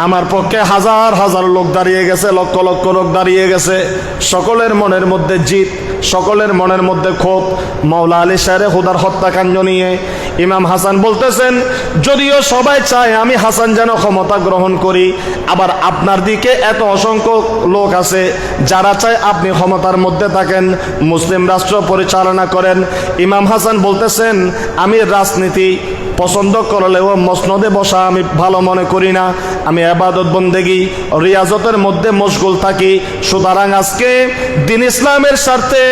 আমার পক্ষে হাজার হাজার লোক দাঁড়িয়ে গেছে লক্ষ লক্ষ লোক দাঁড়িয়ে গেছে সকলের মনের মধ্যে জিত সকলের মনের মধ্যে ক্ষোভ মাওলা আলী শাহের খুদার হত্যাকাণ্ড নিয়ে ইমাম হাসান বলতেছেন, যদিও সবাই চায় আমি হাসান যেন ক্ষমতা গ্রহণ করি, আবার আপনার দিকে এত অসংখ্য লোক আছে যারা চায় আপনি ক্ষমতার মধ্যে থাকেন, মুসলিম রাষ্ট্র পরিচালনা করেন। ইমাম হাসান বলতেছেন, আমি রাজনীতি পছন্দ করলেও মসনদে বসা আমি ভালো মনে করি না, আমি ইবাদত বন্দেগী রিয়াজতের মধ্যে মশগুল থাকি। সুতরাং আজকে দিন ইসলামের স্বার্থে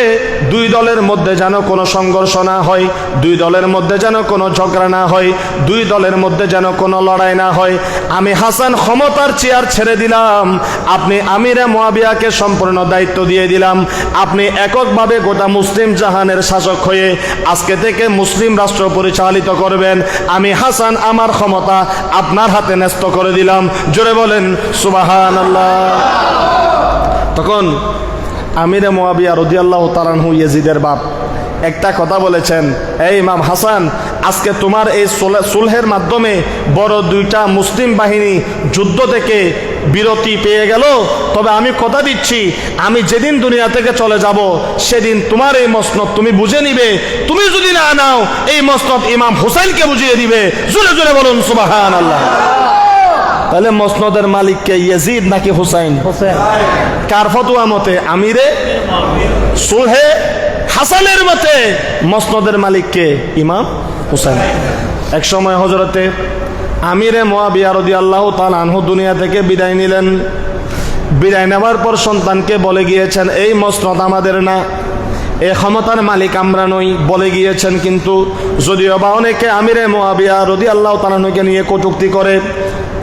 দুই দলের মধ্যে যেন কোনো সংঘর্ষ না হয়, দুই দলের মধ্যে যেন কোনো ঝগড়া না হয়, দুই দলের মধ্যে যেন কোনো লড়াই না হয়। আমি হাসান ক্ষমতার চেয়ার ছেড়ে দিলাম, আপনি আমিরে মুয়াবিয়াকে সম্পূর্ণ দায়িত্ব দিয়ে দিলাম, আপনি এককভাবে গোটা মুসলিম জাহানের শাসক হয়ে আজকে থেকে মুসলিম রাষ্ট্র পরিচালিত করবেন। আমি হাসান আমার ক্ষমতা আপনার হাতে ন্যস্ত করে দিলাম। জোরে বলেন সুবহানাল্লাহ। তখন আমিরে মুয়াবিয়া রাদিয়াল্লাহু তাআলা আনহু ইয়াজিদের বাপ একটা কথা বলেছেন, এই ইমাম হাসান, আজকে তোমার এই সুলহের মাধ্যমে বড় দুইটা মুসলিম বাহিনী যুদ্ধ থেকে বিরতি পেয়ে গেল, তবে আমি কথা দিচ্ছি আমি যেদিন দুনিয়া থেকে চলে যাব সেদিন তোমার এই মসনদ তুমি বুঝে নিবে, তুমি যদি না নাও এই মসনদ ইমাম হুসাইনকে বুঝিয়ে দিবে। জোরে জোরে বলুন সুবহানাল্লাহ। তাহলে মসনদের মালিক কে, ইয়াজিদ নাকি হুসাইন? কার ফতোয়া মতে? আমিরে সুলহে হাসানের মতে মসনদের মালিক কে? ইমাম হুসাইন। এক সময় হযরতে আমিরে মুয়াবিয়া রাদিয়াল্লাহু তাআলা আনহু দুনিয়া থেকে বিদায় নিলেন। বিদায় নেওয়ার পর সন্তানকে বলে গিয়েছেন, এই মসনদ আমাদের না, এই ক্ষমতার মালিক আমরা নই বলে গিয়েছেন। কিন্তু যদিও বা অনেকে আমিরে মুয়াবিয়া রাদিয়াল্লাহু তাআলা আনহুকে নিয়ে কটূক্তি করে,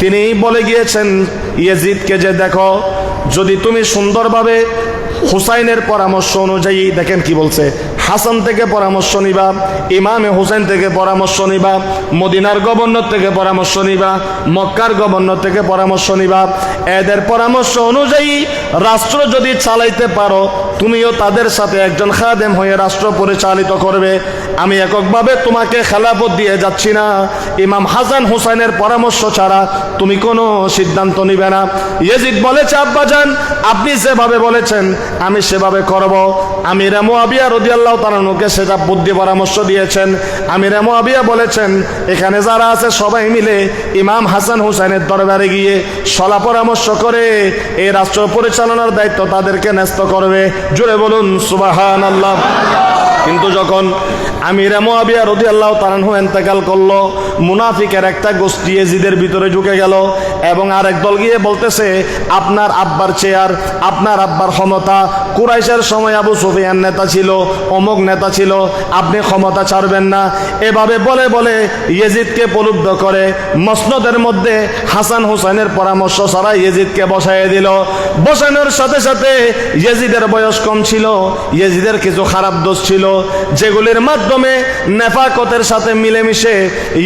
তিনি বলে গিয়েছেন ইয়াজিদকে যে দেখো, যদি তুমি সুন্দরভাবে হুসাইনের পরামর্শ অনুযায়ী, দেখেন কি বলছে, হাসান থেকে পরামর্শ নিবা, ইমামে হুসাইন থেকে পরামর্শ নিবা, মদিনার গভর্নর থেকে পরামর্শ নিবা, মক্কার গভর্নর থেকে পরামর্শ নিবা, এদের পরামর্শ অনুযায়ী রাষ্ট্র যদি চালাইতে পারো, তুমিও তাদের সাথে একজন খাদেম হয়ে রাষ্ট্র পরিচালিত করবে। আমি এককভাবে তোমাকে খেলাফত দিয়ে যাচ্ছি না, ইমাম হাসান হুসাইনের পরামর্শ ছাড়া তুমি কোনো সিদ্ধান্ত নিবে না। ইয়াজিদ বলেছে, আব্বাজান আপনি যেভাবে বলেছেন আমি সেভাবে করব। আমিরে মুয়াবিয়া রাদিয়াল্লাহু তাআলা আনহুকে সেটা বুদ্ধি পরামর্শ দিয়েছেন। আমিরে মুয়াবিয়া বলেছেন, এখানে যারা আছে সবাই মিলে ইমাম হাসান হুসাইনের দরবারে গিয়ে সলা পরামর্শ করে এই রাষ্ট্র পরিচালনার দায়িত্ব তাদেরকে ন্যস্ত করবে। জোরে বলুন সুবহানাল্লাহ। কিন্তু যখন আমিরে মুয়াবিয়া রাদিয়াল্লাহু তাআলা আনহু ইন্তেকাল করলো, মুনাফিকের একটা গোষ্ঠী ইয়াজিদের ভিতরে ঢুকে গেল এবং আরেক দল গিয়ে বলতেছে, আপনার আব্বার চেয়ার, আপনার আব্বার ক্ষমতা, কুরাইশের সময় আবু সুফিয়ান নেতা ছিল, অমুক নেতা ছিল, আপনি ক্ষমতা ছাড়বেন না। এভাবে বলে বলে ইয়াজিদকে প্রলুব্ধ করে মসনদের মধ্যে হাসান হুসাইনের পরামর্শ ছাড়া ইয়াজিদকে বসাইয়ে দিল। বসানোর সাথে সাথে ইয়াজিদের বয়স কম ছিল, ইয়াজিদের কিছু খারাপ দোষ ছিল, যেগুলির মাধ্যমে নেফাকতের সাথে মিলেমিশে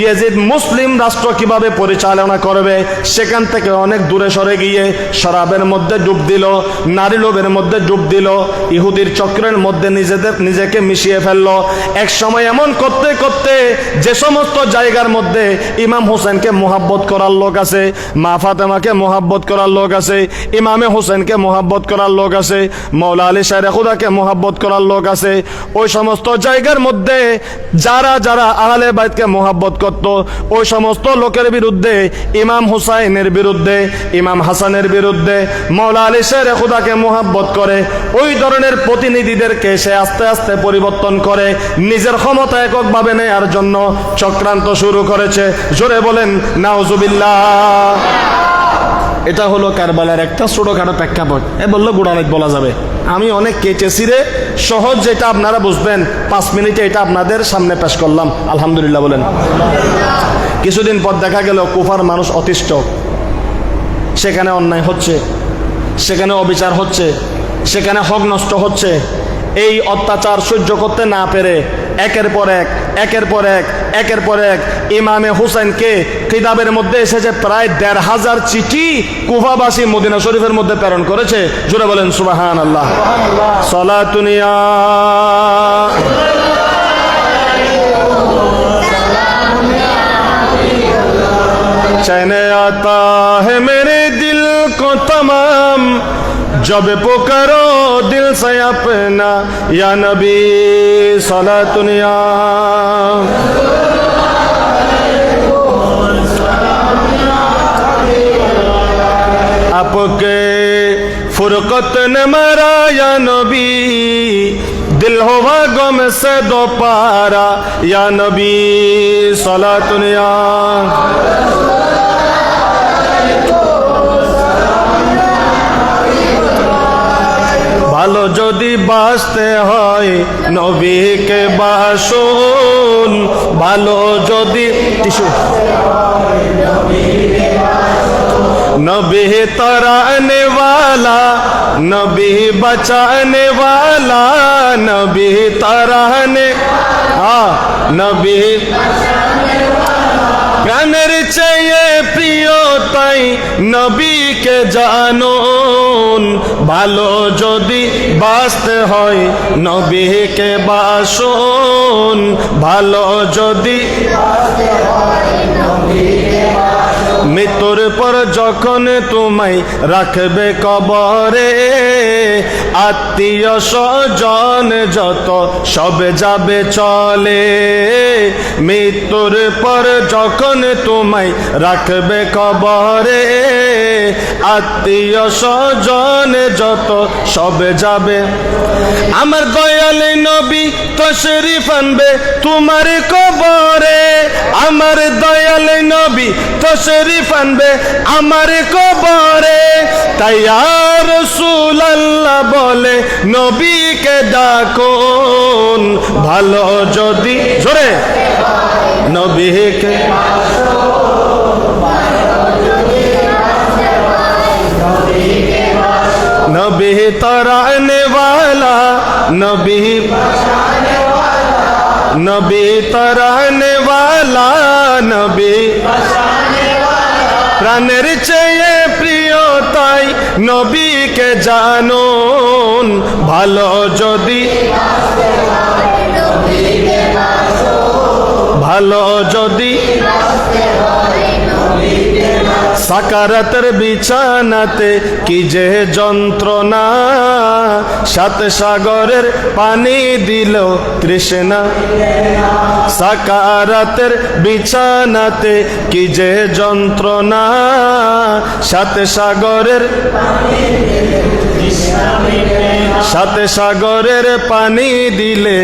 ইয়াজিদ মুসলিম রাষ্ট্র কিভাবে পরিচালনা করবে সেখান থেকে অনেক দূরে সরে গিয়ে শরাবের মধ্যে ডুব দিল, নারী লোভের মধ্যে ডুব দিল, ইহুদির চক্রের মধ্যে নিজেকে মিশিয়ে ফেলল। এক সময় এমন করতে করতে যে সমস্ত জায়গার মধ্যে ইমাম হোসেনকে মোহাব্বত করার লোক আছে, মা ফাতেমাকে মোহাব্বত করার লোক আছে, ইমামে হোসেনকে মোহাব্বত করার লোক আছে, মৌলা আলী শায়রে খুদাকে মোহাব্বত করার লোক আছে, ওই সমস্ত জায়গার মধ্যে যারা যারা আহলে বাইতকে মোহাব্বত করত, ওই সমস্ত লোকের বিরুদ্ধে, ইমাম হুসাইনের বিরুদ্ধে, ইমাম হাসানের বিরুদ্ধে, মৌলা আলী শায়রে খুদাকে মোহাব্বত করে ওই ধরনের প্রতিনিধিদেরকে সে আস্তে আস্তে পরিবর্তন করে নিজের ক্ষমতা এককভাবে নেয়ার জন্য চক্রান্ত শুরু করেছে। জোরে বলেন নাউজুবিল্লাহ। এটা হলো কারবালার একটা ছোটখাটো প্রেক্ষাপট। বললো গুড়ানাইত বলা যাবে, আমি অনেক কেটেছি রে, সহজ যেটা আপনারা বুঝবেন 5 মিনিটে এটা আপনাদের সামনে পেশ করলাম। আলহামদুলিল্লাহ বলেন। কিছুদিন পর দেখা গেল কুফার মানুষ অতিষ্ঠ, সেখানে অন্যায় হচ্ছে, সেখানে অবিচার হচ্ছে, সেখানে হক নষ্ট হচ্ছে। এই অত্যাচার সহ্য করতে না পেরে একের পর এক ইমামে হুসাইনকে কিতাবের মধ্যে এসেছে প্রায় ১৫০০ চিঠি কুফাবাসী মদিনা শরীফের মধ্যে প্রেরণ করেছে। জোরে বলেন সুবহানাল্লাহ। সালাতুনিয়া चैन आता है मेरे दिल को तमाम जब पुकारो दिल से अपना या नबी सलातुनिया। आपके फुरकत ने मारा या नबी दिल हुआ गम से दो पारा या नबी सलातुनिया ভালো যদি বাঁচতে হয় নবীকে বাসুন ভালো যদি টিস্যু नबी तराने वाला नबी बचाने वाला नबी तराने नबी প্রাণের চেয়ে প্রিয় তাই নবীকে জানুন ভালো যদি বাঁচতে হয় নবীকে বাসুন ভালো যদি মৃত্যুর পর যখন তোমায় রাখবে কবরে আত্মীয় স্বজন যত সব যাবে চলে মৃত্যুর পর যখন তোমায় রাখবে কবরে আত্মীয় স্বজন যত সব যাবে আমার দয়াল নবী তশরিফ আনবে তোমার কবরে আমার দয়াল নবী তশরিফ আনবে আমার কবরে তাই আর রাসূলুল্লাহ বলে নবীকে ডাকুন ভালো যদি জোরে নবীকে नबी तराने वाला नबी नबी तराने वाला नबी প্রাণের চেয়ে প্রিয় তাই নবীকে জানুন ভালো যদি ভালো যদি সাকারাতের বিছানাতে কি যে যন্ত্রণা সাত সাগরের পানি দিল তৃষ্ণা সাকারাতের বিছানাতে কি যে যন্ত্রণা সাত সাগরের পানি দিলে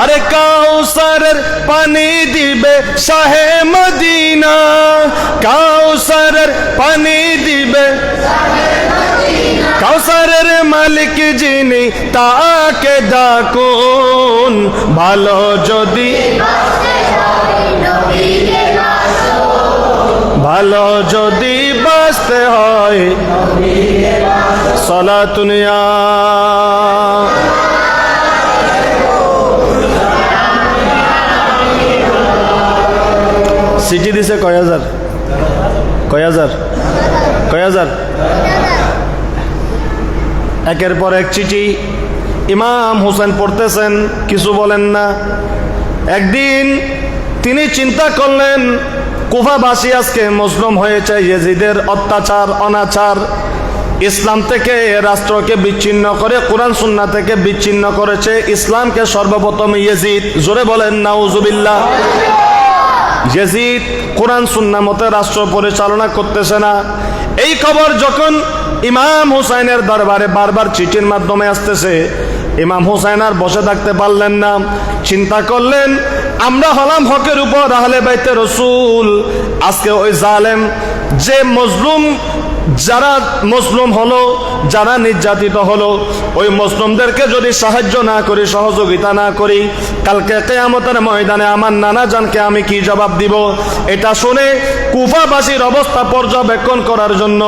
আরে কাউসারের পানি দিবে শাহে মদিনা কাউসারের পানি দিবে কাউসারের মালিক যিনি তাকে ডাকুন ভালো যদি ভালো যদি বাঁচতে হয় সালাতুনিয়া চিঠি দিছে কয় হাজার একের পর এক চিঠি ইমাম হোসেন পড়তেছেন কিছু বলেন না একদিন তিনি চিন্তা করলেন কুফাবাসী আজকে মুসলিম হয়েছে ইয়েজিদের অত্যাচার অনাচার ইসলাম থেকে রাষ্ট্রকে বিচ্ছিন্ন করে কোরআন সুন্নাহ থেকে বিচ্ছিন্ন করেছে ইসলামকে সর্বপ্রথম ইয়েজিদ জোরে বলেন নাউজুবিল্লাহ ইয়েজিদ কোরআন সুন্নাহ মতে রাষ্ট্র পরিচালনা করতেছে না এই খবর যখন ইমাম হুসাইনের দরবারে বারবার চিঠির মাধ্যমে আসতেছে ইমাম হুসাইন আর বসে থাকতে পারলেন না চিন্তা করলেন আমরা হলাম হকের উপর আহলে বাইতে রাসূল আজকে ওই জালেম যে মজলুম যারা মজলুম হলো যারা নির্যাতিত হলো ওই মজলুমদেরকে যদি সাহায্য না করি সহযোগিতা না করি কালকে কিয়ামতের ময়দানে আমার নানা জানকে আমি কি জবাব দিব এটা শুনে কুফাবাসীর অবস্থা পর্যবেক্ষণ করার জন্য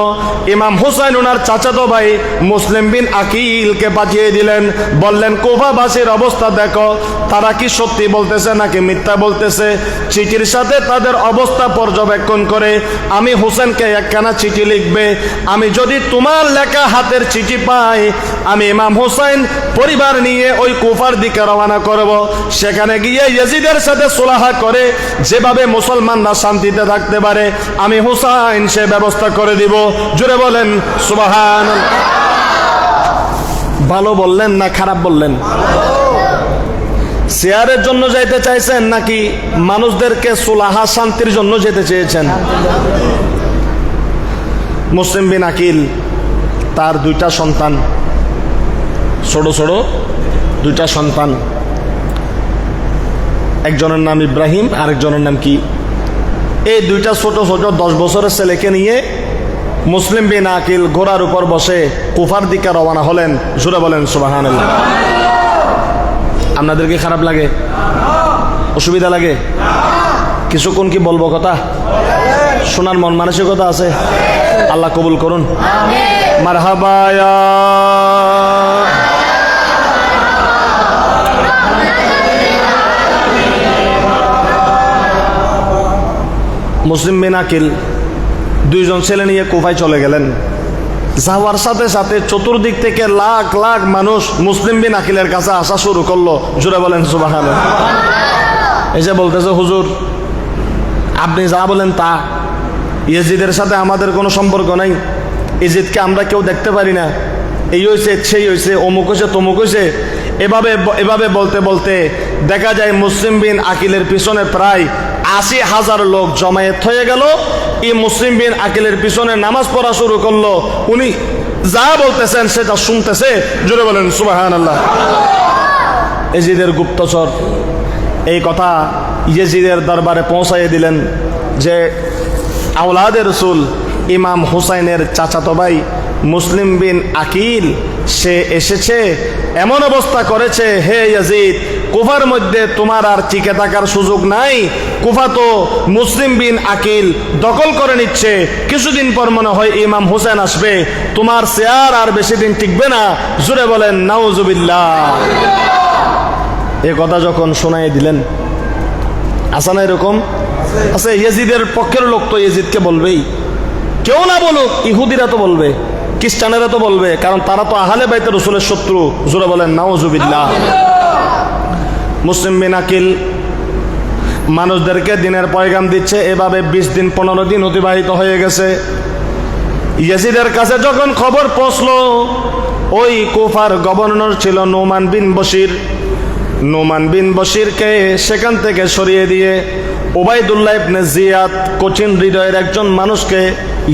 ইমাম হুসাইন ওনার চাচাতো ভাই মুসলিম বিন আকিলকে পাঠিয়ে দিলেন বললেন কুফাবাসীর অবস্থা দেখো তারা কি সত্যি বলতেছে নাকি মিথ্যা বলতেছে চিঠির সাথে তাদের অবস্থা পর্যবেক্ষণ করে আমি হুসেনকে একখানা চিঠি লিখবে আমি যদি তোমার লেখা হাতের চিঠি পাই আমি ইমাম হুসাইন পরিবার নিয়ে ওই কুফার দিকে রওনা করব সেখানে গিয়ে ইয়েজিদের সাথে সুলহ করে যেভাবে মুসলমানরা শান্তিতে থাকতে পারে আমি হুসাইন সে ব্যবস্থা করে দিব জোরে বলেন সুবহানাল্লাহ ভালো বললেন না খারাপ বললেন শেয়ারের জন্য যাইতে চাইছেন নাকি মানুষদেরকে সুলহ শান্তির জন্য যেতে চেয়েছেন মুসলিম বিন আকিল তার দুইটা সন্তান, ছোট ছোট দুইটা সন্তান, একজনের নাম ইব্রাহিম, আরেকজনের নাম কি? এই দুইটা ছোট ছোট 10 বছরের ছেলেকে নিয়ে মুসলিম বিন আকিল ঘোড়ার উপর বসে কুফার দিকে রওনা হলেন। জোরে বলেন সুবহানাল্লাহ। আপনাদের কি খারাপ লাগে? অসুবিধা লাগে? কিছুক্ষণ কি বলবো কথা? শোনার মন মানসিকতা আছে? আল্লাহ কবুল করুন। মারহাবা ইয়া মুসলিম বিন আকিল দুইজন ছেলে নিয়ে কুফায় চলে গেলেন। যাওয়ার সাথে সাথে চতুর্দিক থেকে লাখ লাখ মানুষ মুসলিম বিন আকিলের কাছে আসা শুরু করলো। জোরে বলেন সুবহানাল্লাহ। এই যে বলতেছে, হুজুর আপনি যা বলেন তা, ইয়েজিদের সাথে আমাদের কোনো সম্পর্ক নাই, ইয়েজিদকে আমরা কেউ দেখতে পারি না, এই হয়েছে সেই হয়েছে, অমুক হয়েছে তমুক হয়েছে, এভাবে বলতে বলতে দেখা যায় মুসলিম বিন আকিলের পিছনে প্রায় 80,000 লোক জমায়েত হয়ে গেল। এই মুসলিম বিন আকিলের পিছনে নামাজ পড়া শুরু করলো। উনি যা বলতেছেন সেটা শুনতেছে। জোরে বলেন সুবহানাল্লাহ। ইয়েজিদের গুপ্তচর এই কথা ইয়েজিদের দরবারে পৌঁছাইয়ে দিলেন যে আওলাদে রসুল ইমাম হুসাইনের চাচাতো ভাই মুসলিম বিন আকিল সে এসেছে, এমন অবস্থা করেছে, হে ইয়াজিদ কুফার মধ্যে তোমার আর টিকে থাকার সুযোগ নাই, কুফা তো মুসলিম বিন আকিল দখল করে নিচ্ছে, কিছুদিন পর মনে হয় ইমাম হুসেন আসবে, তোমার চেয়ার আর বেশি দিন টিকবে না। জোরে বলেন নাউজুবিল্লাহ। এ কথা যখন শোনাই দিলেন, আসা না এরকম আছে? ইয়েজিদের পক্ষের লোক তো ইয়েজিদকে বলবেই, কেউ না বলুক ইহুদিরা তো বলবে, খ্রিস্টানেরা তো বলবে, কারণ তারা তো আহলে বাইতে রসুলের শত্রু। জোরে বলেন নাউজুবিল্লাহ। মুসলিম বিন আকিল মানুষদেরকে দিনের পয়গাম দিচ্ছে। এভাবে 20 দিন 15 দিন অতিবাহিত হয়ে গেছে। ইয়েজিদের কাছে যখন খবর পৌঁছলো, ওই কুফার গভর্নর ছিল নোমান বিন বশির, নোমান বিন বশিরকে সেখান থেকে সরিয়ে দিয়ে ওবাইদুল্লাহ ইবনে জিয়াদ কঠিন হৃদয়ের একজন মানুষকে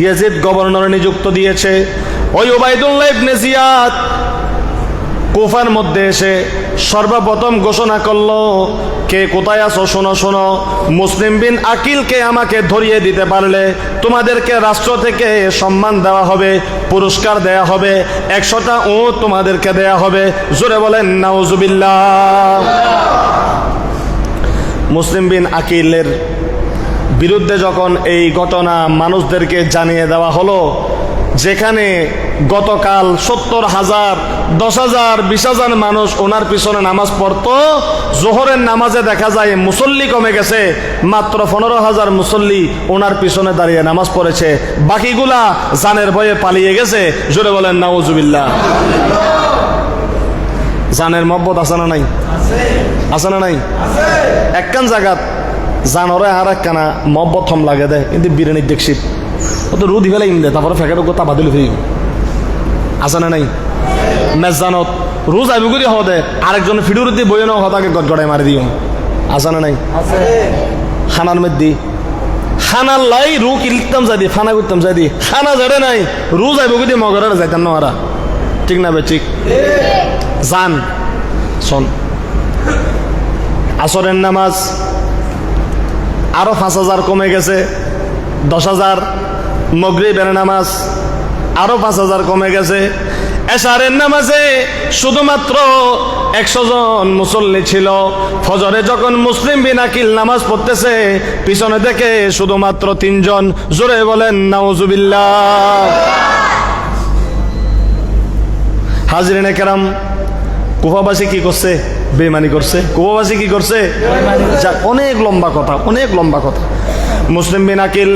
ইয়েজিদ গভর্নর নিযুক্ত দিয়েছে। ওই ওবাইদুল্লাহ ইবনে জিয়াদ কুফার মধ্যে এসে সর্বপ্রথম ঘোষণা করলো, কে কোথায় আছো শোনো শোনো, মুসলিম বিন আকিলকে আমাকে ধরিয়ে দিতে পারলে তোমাদেরকে রাষ্ট্র থেকে সম্মান দেওয়া হবে, পুরস্কার দেয়া হবে, 100টা উট তোমাদেরকে দেয়া হবে। জোরে বলেন নাউজুবিল্লাহ। মুসলিম বিন আকিলের বিরুদ্ধে যখন এই ঘটনা মানুষদেরকে জানিয়ে দেওয়া হলো, যেখানে গতকাল 70,000, 10,000, 20,000 মানুষ ওনার পিছনে নামাজ পড়তো, জোহরের নামাজে দেখা যায় মুসল্লি কমে গেছে, মাত্র 15,000 মুসল্লি ওনার পিছনে দাঁড়িয়ে নামাজ পড়েছে, বাকিগুলা জানের ভয়ে পালিয়ে গেছে। জোরে বলেন নাউজুবিল্লাহ। জানের মহব্বত আছে না নাই? আছে না নাই? একখান জায়গাত জানরে আর একখানা মহব্বত থম লাগে দেয়, কিন্তু বিরিয়ানির দেখছি ও তো রুদি ফেলে ইমদে, তারপরে ফেঁকের কথা বাদিল ফিরি। আছে না নাই? মেজানত রোজ আবিগুলি হওয়া দেয়, আরেকজনের ফিডুর দিয়ে বই নাও হতাকে গড়াই মারি দিও। আছে না নাই? খানার মধ্যে খানার লাই রু কিলতাম যাই দি, খানা করতাম যাই দি, খানা যাড়ে নাই রোজ আবিগুলি মগরে যাইতাম না ওরা। ঠিক না বে? ঠিক। জান শোন, আসরের নামাজ আরো 5,000 কমে গেছে, 10,000। মাগরিবের নামাজ আরো 5,000 কমে গেছে। এশারের নামাজে শুধুমাত্র 100 জন মুসল্লি ছিল। ফজরে যখন মুসলিম বিন আকিল নামাজ পড়তেছে, পিছনে দেখে শুধুমাত্র 3 জন। জোরে বলেন নাউজুবিল্লাহ। হাজরিনে কেরাম, কুফাবাসী কি করছে? বেঈমানি করছে। কুফাবাসী কি করছে? অনেক লম্বা কথা, অনেক লম্বা কথা। মুসলিম বিন আকিল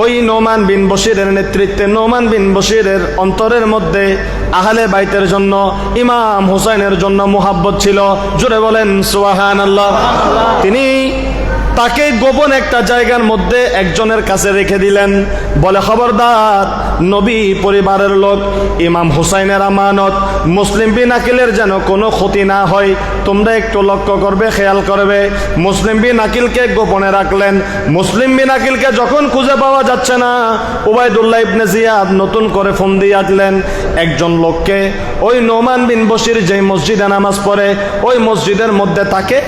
ওই নোমান বিন বশিরের নেতৃত্বে, নোমান বিন বশিরের অন্তরের মধ্যে আহলে বাইতের জন্য, ইমাম হুসাইনের জন্য মুহাব্বত ছিল। জোরে বলেন সুবহানাল্লাহ। তিনি তাকে গোপন একটা জায়গার মধ্যে একজনের কাছে রেখে দিলেন। বলে, খবরদার, নবী পরিবারের লোক, ইমাম হুসাইনের আমানত, মুসলিম বিন আকিলের যেন কোনো ক্ষতি না হয়, তোমরা একটু লক্ষ্য করবে, খেয়াল করবে। মুসলিম বিন আকিলকে গোপনে রাখলেন। মুসলিম বিন আকিলকে যখন খুঁজে পাওয়া যাচ্ছে না, উবাইদুল্লাহ ইবনে জিয়াদ নতুন করে ফোন দিয়ে আটলেন একজন লোককে। ওই নোমান বিন বশির যেই মসজিদে নামাজ পড়ে, ওই মসজিদের মধ্যে তাকে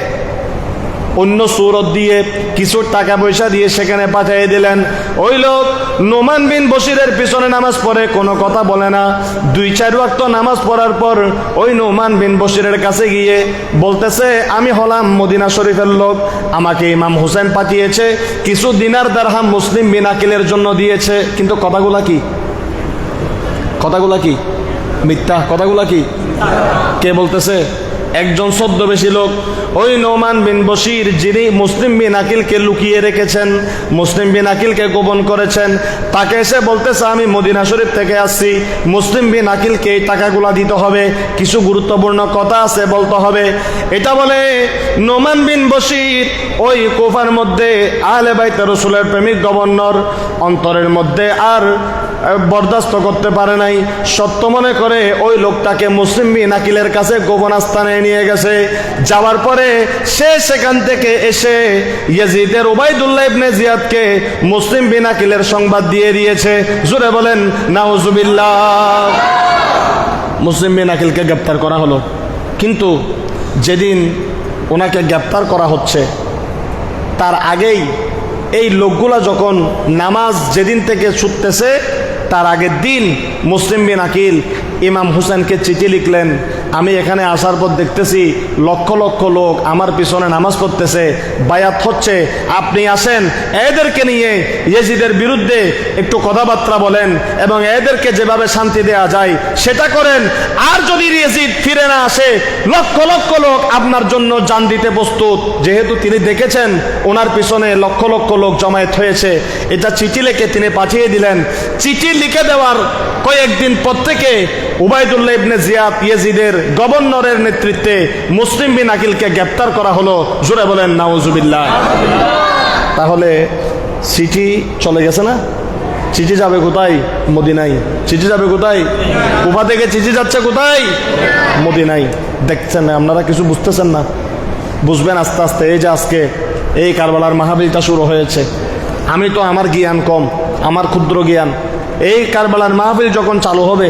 অন্য সুরত দিয়ে কিছু টাকা পয়সা দিয়ে সেখানে পাঠিয়ে দিলেন। ওই লোক নোমান বিন বশিরের পিছনে নামাজ পড়ে, কোনো কথা বলে না। 2-4 ওয়াক্ত নামাজ পড়ার পর ওই নোমান বিন বশিরের কাছে গিয়ে বলতেছে, আমি হলাম মদিনা শরীফের লোক, আমাকে ইমাম হুসেন পাঠিয়েছে, কিছু দিনার দিরহাম মুসলিম বিন আকিলের জন্য দিয়েছে। কিন্তু কথাগুলা কি? কথাগুলা কি? মিথ্যা। কথাগুলা কি? কে বলতেছে? একজন ছদ্মবেশী লোক, ওই নোমান বিন বশির, যিনি মুসলিম বিন আকিলকে লুকিয়ে রেখেছেন, মুসলিম বিন আকিলকে গোপন করেছেন, তাকে এসে বলতেছে, আমি মদিনা শরীফ থেকে আসছি, মুসলিম বিন আকিলকে এই টাকাগুলা দিতে হবে, কিছু গুরুত্বপূর্ণ কথা আছে বলতে হবে। এটা বলে নোমান বিন বশির ওই কুফার মধ্যে আহলে বাইত রাসূলের প্রেমিক গভর্নর অন্তরের মধ্যে আর বরদাস্ত করতে পারে নাই। সত্য মনে করে ওই লোকটাকে মুসলিম বিন আকিলের কাছে গোপন স্থানে নিয়ে গেছে। যাওয়ার পরে সে সেখান থেকে এসে ইয়াজিদের উবাইদুল্লাহ ইবনে জিয়াদকে মুসলিম বিন আকিলের সংবাদ দিয়ে দিয়েছে। জোরে বলেন নাউজুবিল্লাহ। মুসলিম বিন আকিলকে গ্রেপ্তার করা হলো। কিন্তু যেদিন ওনাকে গ্রেপ্তার করা হচ্ছে, তার আগেই এই লোকগুলা যখন নামাজ যেদিন থেকে ছুটতেছে, তার আগের দিন মুসলিম বিন আকিল ইমাম হুসেনকে চিঠি লিখলেন, আমি এখানে আসার পর দেখতেছি লক্ষ লক্ষ লোক আমার পিছনে নামাজ পড়তেছে, বায়াত হচ্ছে, আপনি আসেন, এদেরকে নিয়ে ইয়েজিদের বিরুদ্ধে একটু কথাবার্তা বলেন এবং এদেরকে যেভাবে শান্তি দেয়া যায় সেটা করেন। আর যদি ইয়েজিদ ফিরে না আসে, লক্ষ লক্ষ লোক আপনার জন্য জান দিতে প্রস্তুত। যেহেতু তিনি দেখেছেন ওনার পিছনে লক্ষ লক্ষ লোক জমায়েত হয়েছে, এটা চিঠি লিখে তিনি পাঠিয়ে দিলেন। চিঠি লিখে দেওয়ার কয়েকদিন পর থেকে উবাইদুল্লাহ ইবনে জিয়াদ ইয়েজিদের গভর্নরের নেতৃত্বে মুসলিম বিন আকিলকে গ্রেপ্তার করা হলো। জোরে বলেন নাউজুবিল্লাহ। তাহলে চিঠি চলে গেছে না? চিঠি যাবে কোথায়? মদিনায়। চিঠি যাবে কোথায়? কুফা থেকে চিঠি যাচ্ছে কোথায়? মদিনায়। দেখছেন না আপনারা? কিছু বুঝতেছেন না? বুঝবেন আস্তে আস্তে। এই যে আজকে এই কারবালার মাহফিলটা শুরু হয়েছে, আমি তো আমার জ্ঞান কম, আমার ক্ষুদ্র জ্ঞান। এই কারবালার মাহফিল যখন চালু হবে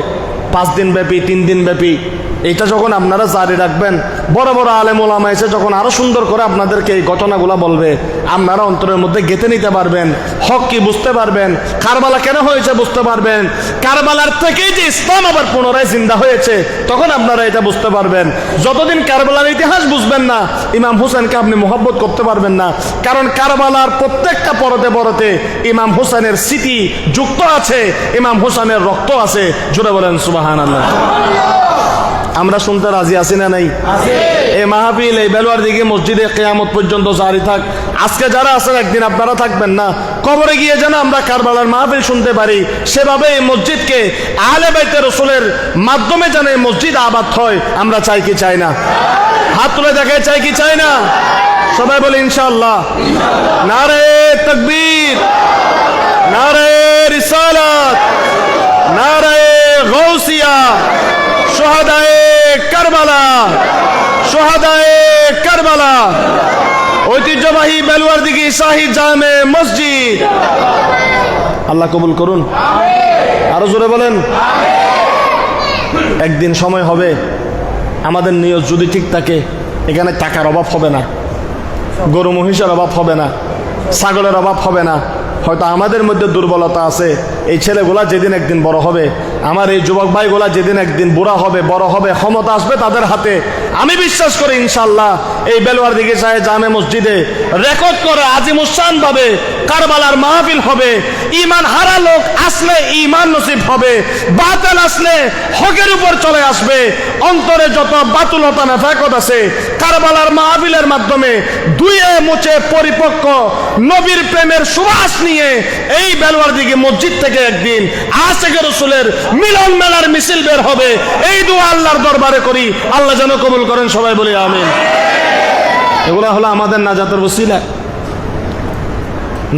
5 দিন ব্যাপী, 3 দিন ব্যাপী, এটা যখন আপনারা জারি রাখবেন, বড় বড় আলেম ওলামা এসে যখন আরো সুন্দর করে আপনাদেরকে এই ঘটনাগুলো বলবে, আপনারা অন্তরের মধ্যে গেঁথে নিতে পারবেন, হক কি বুঝতে পারবেন, কারবালা কেন হয়েছে বুঝতে পারবেন, কারবালার থেকেই যে ইসলাম আবার পুনরায় জিন্দা হয়েছে, তখন আপনারা এটা বুঝতে পারবেন। যতদিন কারবালার ইতিহাস বুঝবেন না, ইমাম হুসেনকে আপনি মোহাব্বত করতে পারবেন না। কারণ কারবালার প্রত্যেকটা পরতে পরতে ইমাম হুসেনের স্মৃতি যুক্ত আছে, ইমাম হুসেনের রক্ত আছে। জোরে বলেন সুবহানাল্লাহ। আমরা শুনতে রাজি আছি না নাই? এই মাহফিল এই বেলুয়ার দিকে মসজিদে কিয়ামত পর্যন্ত জারি থাক। আজকে যারা আছেন, একদিন আপনারা থাকবেন না, কবরে গিয়ে যেন আমরা কারবালার মাহফিল শুনতে পারি, সেভাবে এই মসজিদকে আহলে বাইতে রাসূলের মাধ্যমে যেন এই মসজিদ আবাদ হয়, আমরা চাই কি চাই না? হাত তুলে দেখে চাই কি চাই না? সবাই বলে ইনশাআল্লাহ। নারে তাকবীর, নারে রিসালাত, নারে গাউসিয়া, শহাদায়ে কারবালা, শহাদায়ে কারবালা। ঐতিহ্যবাহী বেলুয়ারদিঘি শাহী জামে মসজিদ। আল্লাহ কবুল করুন। আরো জোরে বলেন। একদিন সময় হবে, আমাদের নিয়ত যদি ঠিক থাকে, এখানে টাকার অভাব হবে না, গরু মহিষের অভাব হবে না, ছাগলের অভাব হবে না। হয়তো আমাদের মধ্যে দুর্বলতা আছে, এই ছেলেগুলা যেদিন একদিন বড় হবে, আমার এই যুবক ভাইগুলা যেদিন একদিন বুড়া হবে, বড় হবে, ক্ষমতা আসবে তাদের হাতে, আমি বিশ্বাস করি ইনশাআল্লাহ এই বেলুয়ারদিঘি শাহী জামে মসজিদে রেকর্ড করে আজিমুসান ভাবে কারবালার মাহফিল হবে। ঈমান হারা লোক আসলে ঈমান নসিব হবে, বাতিল আসলে হকের উপর চলে আসবে। অন্তরে যত বাতুলতা নেফাকত আছে, কারবালার মাহফিলের মাধ্যমে ধুয়ে মুছে পরিপক্ক নবীর প্রেমের সুবাস নিয়ে এই বেলুয়ারদিঘি মসজিদ থেকে একদিন আশিকে রাসূলের মিলন মেলার মিছিল বের হবে। এই দোয়া আল্লাহর দরবারে করি, আল্লাহ যেন কবুল করেন। সবাই বলি আমিন। এগুলা হলো আমাদের নাজাতের ওসিলা।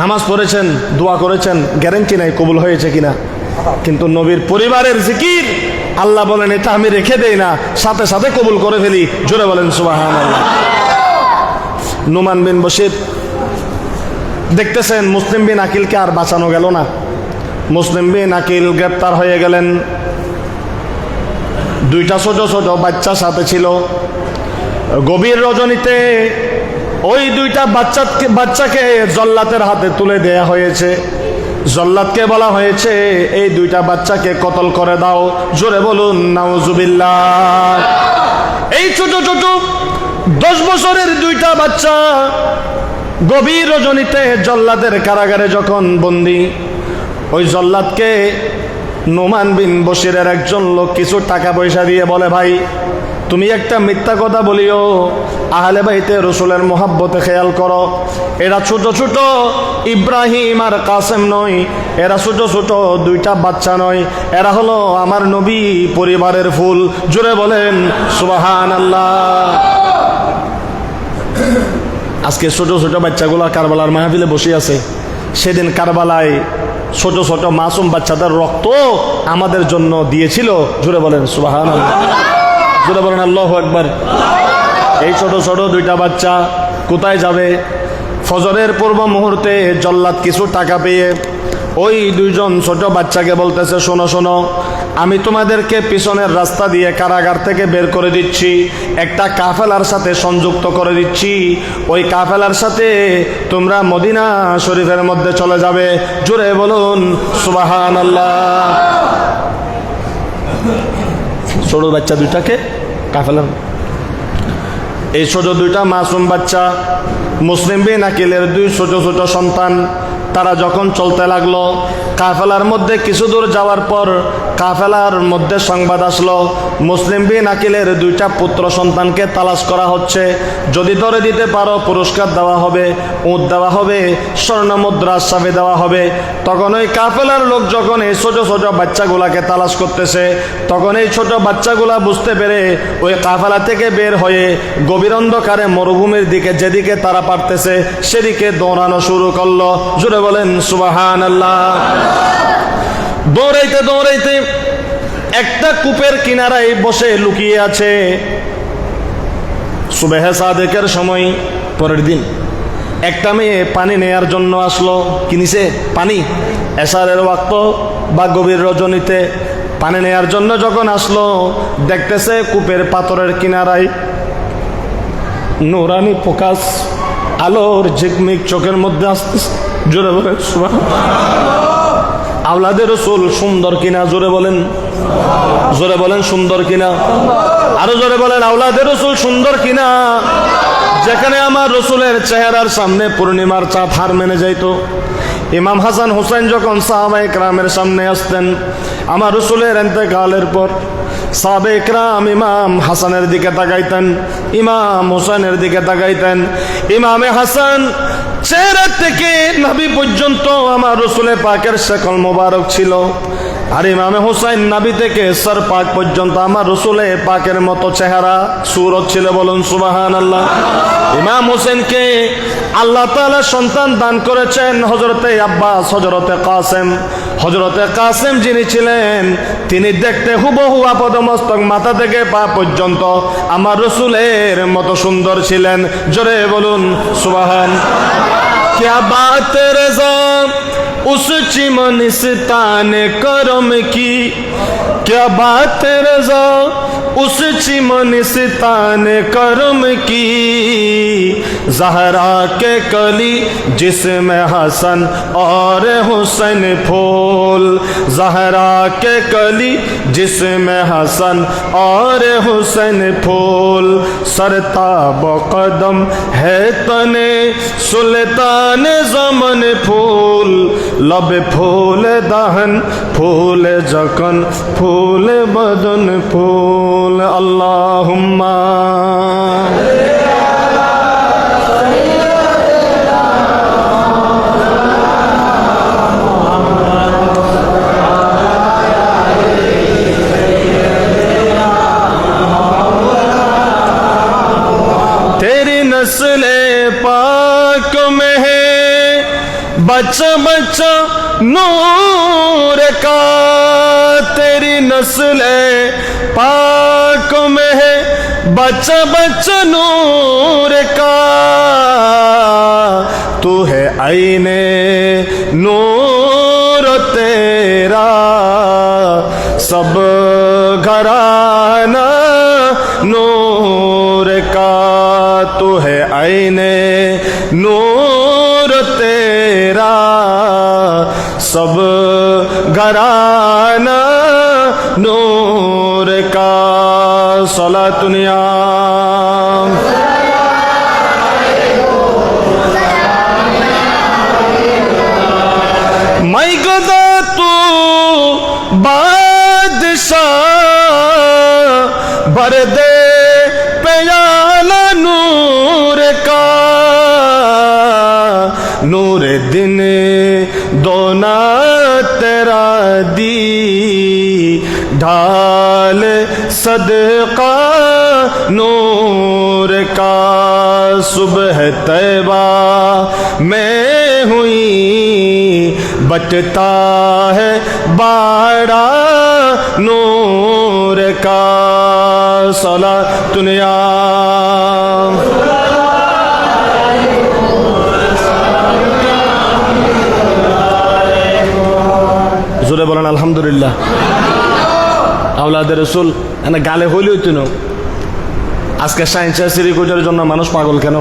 নামাজ পড়েছেন, দোয়া করেছেন, গ্যারেন্টি নাই কবুল হয়েছে কিনা। কিন্তু নবীর পরিবারের জিকির আল্লাহ বলেন এটা আমি রেখে দেই না, সাথে সাথে কবুল করে ফেলি। জোরে বলেন সুবহানাল্লাহ। নুমান বিন বশির দেখতেছেন মুসলিম বিন আকিলকে আর বাঁচানো গেল না। মুসলিম বিন আকিল গ্রেপ্তার হয়ে গেলেন। দুইটা ছোট ছোট বাচ্চা সাথে ছিল। গভীর রজনীতে ওই দুইটা বাচ্চাকে জল্লাদের হাতে তুলে দেয়া হয়েছে। জল্লাদকে বলা হয়েছে এই দুইটা বাচ্চাকে কতল করে দাও। জোরে বলুন নাউজুবিল্লাহ। এই ছোট ছোট 10 বছরের দুইটা বাচ্চা গভীর রজনীতে জল্লাদের কারাগারে যখন বন্দী, ওই জল্লাদকে নোমান বিন বশিরের একজন লোক কিছু টাকা পয়সা দিয়ে বলে, ভাই তুমি একটা মিথ্যা কথা বলিও, আহলে বাইতে রসুলের মোহাব্বতে খেয়াল করো। এরা ছোট ছোট ইব্রাহিম আর কাসেম নয়, এরা ছোট ছোট দুইটা বাচ্চা নয়, এরা হলো আমার নবী পরিবারের ফুল। জোরে বলেন সুবহানাল্লাহ। আজকে ছোট ছোট বাচ্চাগুলা কারবালার মাহফিলে বসে আছে। সেদিন কারবালায় ছোট ছোট মাসুম বাচ্চাদের রক্ত আমাদের জন্য দিয়েছিল। জোরে বলেন সুবহানাল্লাহ। জোরে বলেন আল্লাহু আকবার। এই ছোট ছোট দুইটা বাচ্চা কোথায় যাবে? ফজরের পূর্ব মুহূর্তে জল্লাদ কিছু টাকা পেয়ে ওই দুইজন ছোট বাচ্চাকে বলতেছে, শোনো শোনো, আমি তোমাদেরকে পিছনের রাস্তা দিয়ে কারাগার থেকে বের করে দিচ্ছি, একটা কাফেলার সাথে সংযুক্ত করে দিচ্ছি। ওই কাফেলার সাথে তোমরা মদিনা শরীফের মধ্যে চলে যাবে। জোরে বলুন সুবহানাল্লাহ। ছোট বাচ্চা দুইটাকে কাফেলার, এই ছোট দুইটা মাসুম বাচ্চা মুসলিম বিন আকিলের দুই ছোট ছোট সন্তান, তারা যখন চলতে লাগলো, কাফেলার মধ্যে কিছু দূর যাওয়ার পর কাফেলার মধ্যে সংবাদ আসলো মুসলিম বিন আকিলের দুইটা পুত্র সন্তানকে তালাশ করা হচ্ছে। যদি ধরে দিতে পারো পুরস্কার দেওয়া হবে, উট দেওয়া হবে, স্বর্ণ মুদ্রা চাবি দেওয়া হবে। তখন ওই কাফেলার লোক যখন এই ছোট ছোট বাচ্চাগুলাকে তালাশ করতেছে, তখন এই ছোট বাচ্চাগুলা বুঝতে পেরে ওই কাফেলা থেকে বের হয়ে গভীর অন্ধকারে মরুভূমির দিকে যেদিকে তারা পারতেছে সেদিকে দৌড়ানো শুরু করলো। জোরে বলেন সুবহানাল্লাহ। দৌড়াইতে দৌড়াইতে একটা কূপের কিনারায় বসে লুকিয়ে আছে। সুবহে সাদেকের সময় পরের দিন একটা মেয়ে পানি নেয়ার জন্য আসলো। কিনিছে পানি, এশারের ওয়াক্ত বা গভীর রজনীতে পানি নেয়ার জন্য যখন আসলো, দেখতেছে কূপের পাথরের কিনারায় নুরানি প্রকাশ আলোর ঝিকমিক চোখের মধ্যে আসতেছে। জোরে বলেন সুবহানাল্লাহ। আওলাদে রসুল সুন্দর কিনা? জোরে বলেন, জোরে বলেন সুন্দর কিনা? আরো জোরে বলেন আওলাদে রসুল সুন্দর কিনা? যেখানে আমার রসুলের চেহারার সামনে পূর্ণিমার চাঁদ হার মেনে যাইতো। ইমাম হাসান হুসাইন যখন সাহাবায়ে কেরামের সামনে আসতেন, আমার রসুলের ইন্তেকালের পর সাহাবায়ে কেরাম ইমাম হাসানের দিকে তাকাইতেন, ইমাম হুসাইনের দিকে তাকাইতেন। ইমামে হাসান চেহারা থেকে নাভি পর্যন্ত আমার রসুলে পাকের শেকল মোবারক ছিল, আর ইমামে হুসাইন নাভি থেকে সর পাক পর্যন্ত আমার রসুলে পাকের মতো চেহারা সুরত ছিল। বলুন সুবহানাল্লাহ। ইমাম হুসেনকে আল্লাহ তাআলা সন্তান দান করেছেন হযরতে আব্বাস, হযরতে কাসেম। হযরতে কাসেম যিনি ছিলেন, তিনি দেখতে হুবহু আপাদমস্তক মাথা থেকে পা পর্যন্ত আমার রসুলের মতো সুন্দর ছিলেন। জোরে বলুন সুবহান। क्या बात रज़ा उस चिमनिस्तान करम की, क्या बात रज़ा उस चिमनिस्तान करम की, ज़हरा के कली जिसमें हसन और हुसैन फूल, ज़हरा के कली जिसमें हसन और हुसैन फूल, सरताब कदम है तने सुल्तान ज़मन फूल, लब फूल दहन फूल जकन फूल बदन फूल। अल्लाहुम्मा तेरी नस्ले पाक में है बच्चा बच्चा नूर का तेरी नस्ल पाक में है, बच्चा बच्चा नूर का तू है आईने नूर तेरा सब घराना नूर का तू है आईने नूर तेरा सब घराना नूर का सलातुनिया मैं गदा तू बादशाह भर दे प्याला नूर का नूर दिन दोना तेरा दी ढाल सदका नूर का सुबह तैबा में हुई बचता है बाड़ा नूर का सला दुनिया জোরে বলেন আলহামদুলিল্লাহ। আওলাদে রসুল এনে গালে হইলেও তিন আজকে সায়েন্সের সিরিকুজের জন্য মানুষ পাগল কেন?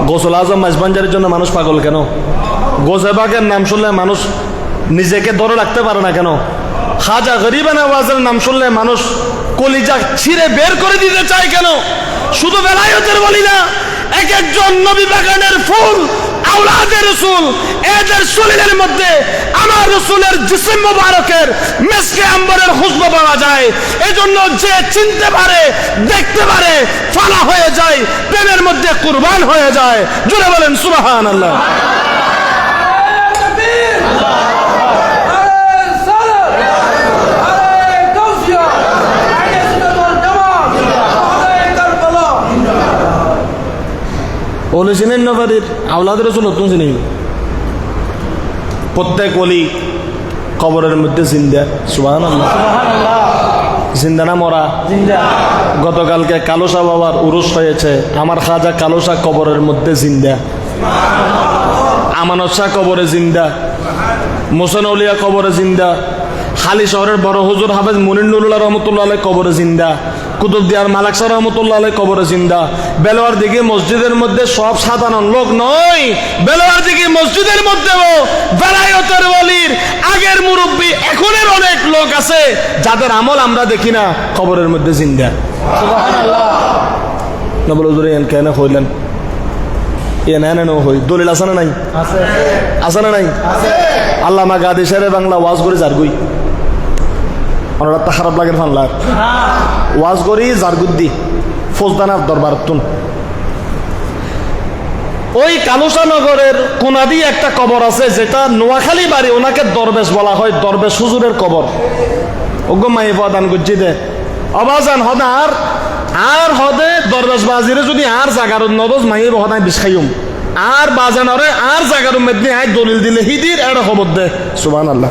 গোসল আজম মাইজবাঞ্জারের জন্য মানুষ পাগল কেন? গোজেবাগের নাম শুনলে মানুষ নিজেকে ধরে রাখতে পারে না কেন? খাজা গরিব নওয়াজের নাম শুনলে মানুষ কলিজা ছিঁড়ে বের করে দিতে চায় কেন? শুধু বেলায়েতের বলি না, এক একজন নবী বাগানের ফুল আওলাদে রসুল এদের শরীরের মধ্যে আমার রসুলের জিসিম মুবারকের মেসকে আম্বরের খুশবু পাওয়া যায়। এজন্য যে চিনতে পারে, দেখতে পারে, ফালা হয়ে যায়, প্রেমের মধ্যে কুরবান হয়ে যায়। জোরে বলেন সুবহানাল্লাহ। ওলি চিনেন নবাদের আওলাদ রসুল নতুন চিনি প্রত্যেক ওলি কবরের মধ্যে জিন্দা। সুবহানাল্লাহ। জিন্দা না মরা? গতকালকে কালোসা বাবার উরুস হয়েছে। আমার খাজা কালোসা কবরের মধ্যে জিন্দা, আমানত শাহ কবরে জিন্দা, মোসেন আউলিয়া কবরে জিন্দা, হালি শহরের বড় হুজুর হাফেজ মুনিরুল্লাহ রহমতুল্লাহ আলাইহি কবরে জিন্দা, কুতুবদিয়ার মালাক শাহ রহমতুল্লাহ আলাইহি কবরে জিন্দা। বেলোয়ার দিঘি মসজিদের মধ্যে সব সাধারণ লোক নয়, বেলোয়ার দিঘি মসজিদের মধ্যেও বেলায়েতের ওলির আগের মুরব্বী এখনের অনেক লোক আছে যাদের আমল আমরা দেখি না, কবরের মধ্যে জিন্দা। সুবহানাল্লাহ। নবুল হুজুর এন কেন হইলেন এন এন হই দলিল আছে না নাই? আছে। আছে না নাই? আছে। আল্লামা গাদি শেরে বাংলা ওয়াজ করে জারগুই ওনারা তা খারাপ লাগে ফানলার ওয়াজ করি জারগুদ্দি ফৌজদানার দরবার তুন। ওই কালুসা নগরের কোনাদি একটা কবর আছে যেটা নোয়াখালী বাড়ি, ওনাকে দরবেশ বলা হয়, দরবেশ হুজুরের কবর। ওগো মাই দান গুজি দে অবাজান হদ আর হদে দরবেশ বাজিরে যদি আর জাগার নদজ মাই হদায় বিষ খাইম আর বাজানরে আর জাগার মধ্যে আয় দলিল দিলে হিদির এটা খবর দে। সুবহানাল্লাহ।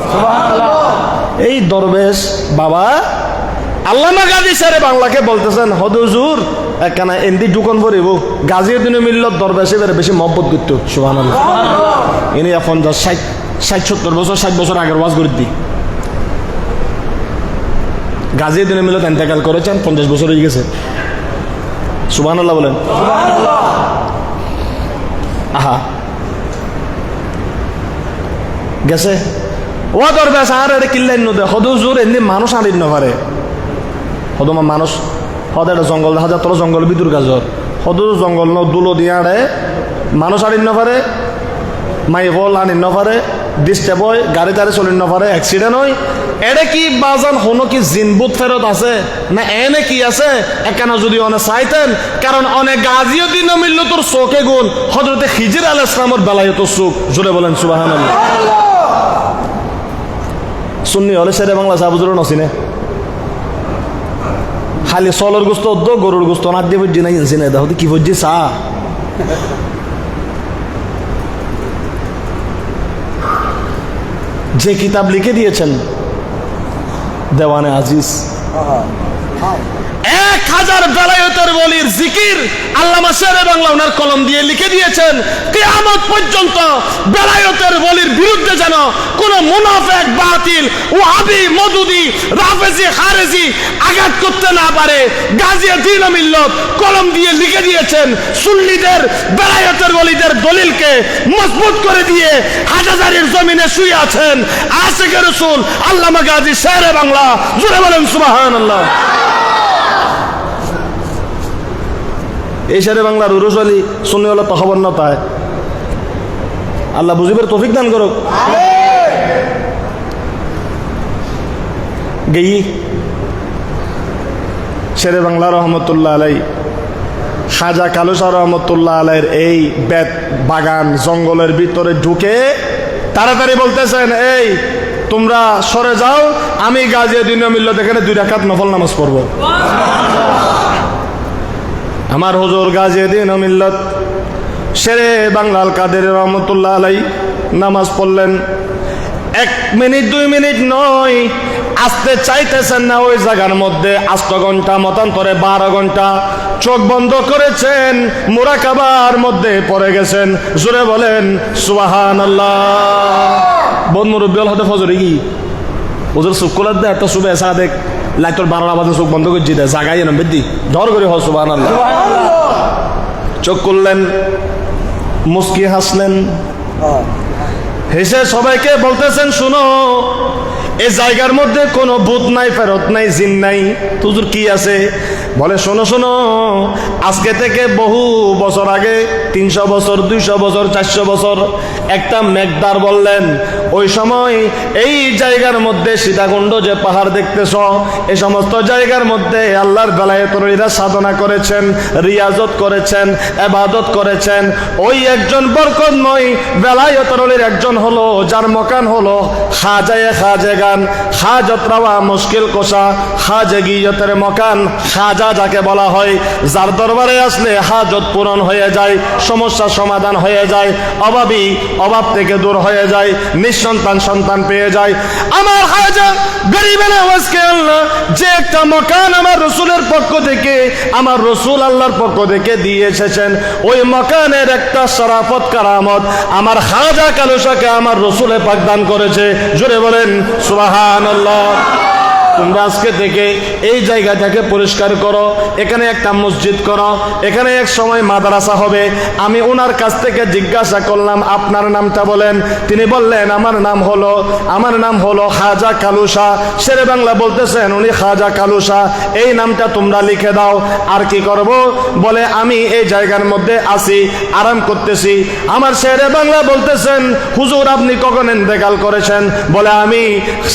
এই দরবেশ বাবা আল্লামা গাজী স্যারে বাংলাকে বলতেছেন হদ হুজুর একখানা এন্দি দোকান ভরিব গাজীর দিনে মিল্লত দরবেশে বেশি মহব্বত করতো। সুবহানাল্লাহ। ইনি 50 60 70 বছর 60 বছর আগের ওয়াজ করে দিই। গাজীর দিনে মিল্লত ইন্তেকাল করেছেন 50 বছর হয়ে গেছে। সুবহানাল্লাহ বলেন। আহা গেছে ও দরবেশ আর এটা কিল্লাই নদে হদু জোর এমনি মানুষ আনির নপারে হদমা মানুষ হদ একটা জঙ্গল দেখা যায় তোর জঙ্গল বিদুর গাজর হদু জঙ্গল ন দুলো দিয়ে আড়ে মানুষ আনির নপারে মাই বল আনির নপারে ডিস্টার্ব হয়, গাড়ি টাড়ি চলির নপারে, অ্যাক্সিডেন্ট হয়। এটা কি বাজান হনো কি জিনবুত ফেরত আছে না এনে কি আছে একখানা যদি অনেক চাইতেন, কারণ অনেক গাজিও দিন মিলল তোর চোখে গুণ হজরতে খিজির আলাইহিস সালামের বেলায় তোর চোখ। জোরে বলেন সুবহানাল্লাহ। সুন্নি হলে সেরে বাংলা সাবুজুর নসিনে খালি চলর গোস্ত অদ্দ গরুর গোস্ত নাক দিয়ে বুঝি না ইনসিনে দেখো কি বুঝছি চা যে কিতাব লিখে দিয়েছেন দেওয়ানে আজিজ, 1000 বেলায়েতের ওলির জিকির আল্লামা শেরে বাংলা ওনার কলম দিয়ে লিখে দিয়েছেন। কিয়ামত পর্যন্ত বেলায়েতের ওলির বিরুদ্ধে যেন কোন মুনাফিক, বাতিল, ওয়াহাবি, মওদুদি, রাফেজি, খারেজি আঘাত করতে না পারে। গাজী দ্বীন ও মিল্লত কলম দিয়ে লিখে দিয়েছেন সুন্নিদের বেলায়েতের ওলিদের দলিলকে মজবুত করে দিয়ে হাজারীর জমিনে শুয়ে আছেন আশিকে রাসূল আল্লামা গাজী শেরে বাংলা। জোরে বলেন সুবহানাল্লাহ। এই শেরে বাংলার উরুস আলী সুন্নি হলো তখবর না পায়। আল্লাহ বুঝিবের তৌফিক দান করুক। গেই শেরে বাংলা রহমতুল্লাহ আলাই, খাজা কালুসা রহমতুল্লাহ আলাইয়ের এই বেত বাগান জঙ্গলের ভিতরে ঢুকে তাড়াতাড়ি বলতেছেন, এই তোমরা সরে যাও, আমি গাজী দ্বীন ও মিল্লত এখানে 2 রাকাত নফল নামাজ পড়বো। আমার হুজুর গাজী দ্বীন ও মিল্লত শেরে বাংলা আল কাদের রহমতুল্লাহ আলাই নামাজ পড়লেন। 1 মিনিট 2 মিনিট নয়, আসতে চাইতেছেন না ওই জায়গার মধ্যে 8 ঘন্টা মতান্তরে 12 ঘন্টা চোখ বন্ধ করেছেন, মুরাকাবার মধ্যে পড়ে গেছেন। জোরে বলেন সুবহানাল্লাহ। বন মুরব্বিল হতে ফজরে কি ওদের চোখ খোলার দেয় একটা শুভে এসা দেখ লাইটর 12টা বাজে চোখ বন্ধ করে দিয়ে জাগাই এনে বেদি ধর করে হয় সুবহানাল্লাহ। চোখ খুললেন, মুস্কি হাসলেন, হেসে সবাইকে বলতেছেন, শুনো এই জায়গার মধ্যে কোনো ভূত নাই, ফেরত নাই, জিন নাই, হুজুর কি আছে? বলে শোনো শোনো, আজকে থেকে বহু বছর আগে 300 বছর 200 বছর 400 বছর একটা মেঘদার বললেন, ওই সময় এই জায়গার মধ্যে সীতাকুণ্ড যে পাহাড় দেখতেছ এই সমস্ত জায়গার মধ্যে আল্লাহর বেলায়েতরা সাধনা করেছেন, রিয়াজত করেছেন, ইবাদত করেছেন। ওই একজন বরকতময় বেলায়েতরের একজন হলো যার মকান হলো খাজায়ে খাজেগান, হাজত রাওয়া মুশকিল কোষা, খাজগিয়তের মকান, খাজা যাকে বলা হয়, যার দরবারে আসলে হাজত পূরণ হয়ে যায়, সমস্যা সমাধান হয়ে যায়, অভাবী অভাব থেকে দূর হয়ে যায়, নিঃসন্তান সন্তান পেয়ে যায়। আমার খাজা গরিবের আওয়াজকে আল্লাহ যে একটা মকান আমার রসুলের পক্ষ থেকে, আমার রসুল আল্লাহর পক্ষ থেকে দিয়ে এসেছেন, ওই মকানের একটা শরাফত কারামত আমার খাজা কালুসাকে আমার রসুলে পাক দান করেছে। জোরে বলেন সুবহানাল্লাহ। তোমরা আজকে থেকে এই জায়গাটাকে পরিষ্কার করো, এখানে একটা মসজিদ করো, এখানে এক সময় মাদ্রাসা হবে। আমি ওনার কাছ থেকে জিজ্ঞাসা করলাম, আপনার নামটা বলেন। তিনি বললেন, আমার নাম হলো খাজা কালুসা। শেরে বাংলা বলতেছেন, উনি খাজা কালুসা, এই নামটা তোমরা লিখে দাও। আর কি করব? বলে আমি এই জায়গার মধ্যে আছি, আরাম করতেছি। আমার শেরে বাংলা বলতেছেন, হুজুর আপনি কখন ইন্তেকাল করেছেন? বলে আমি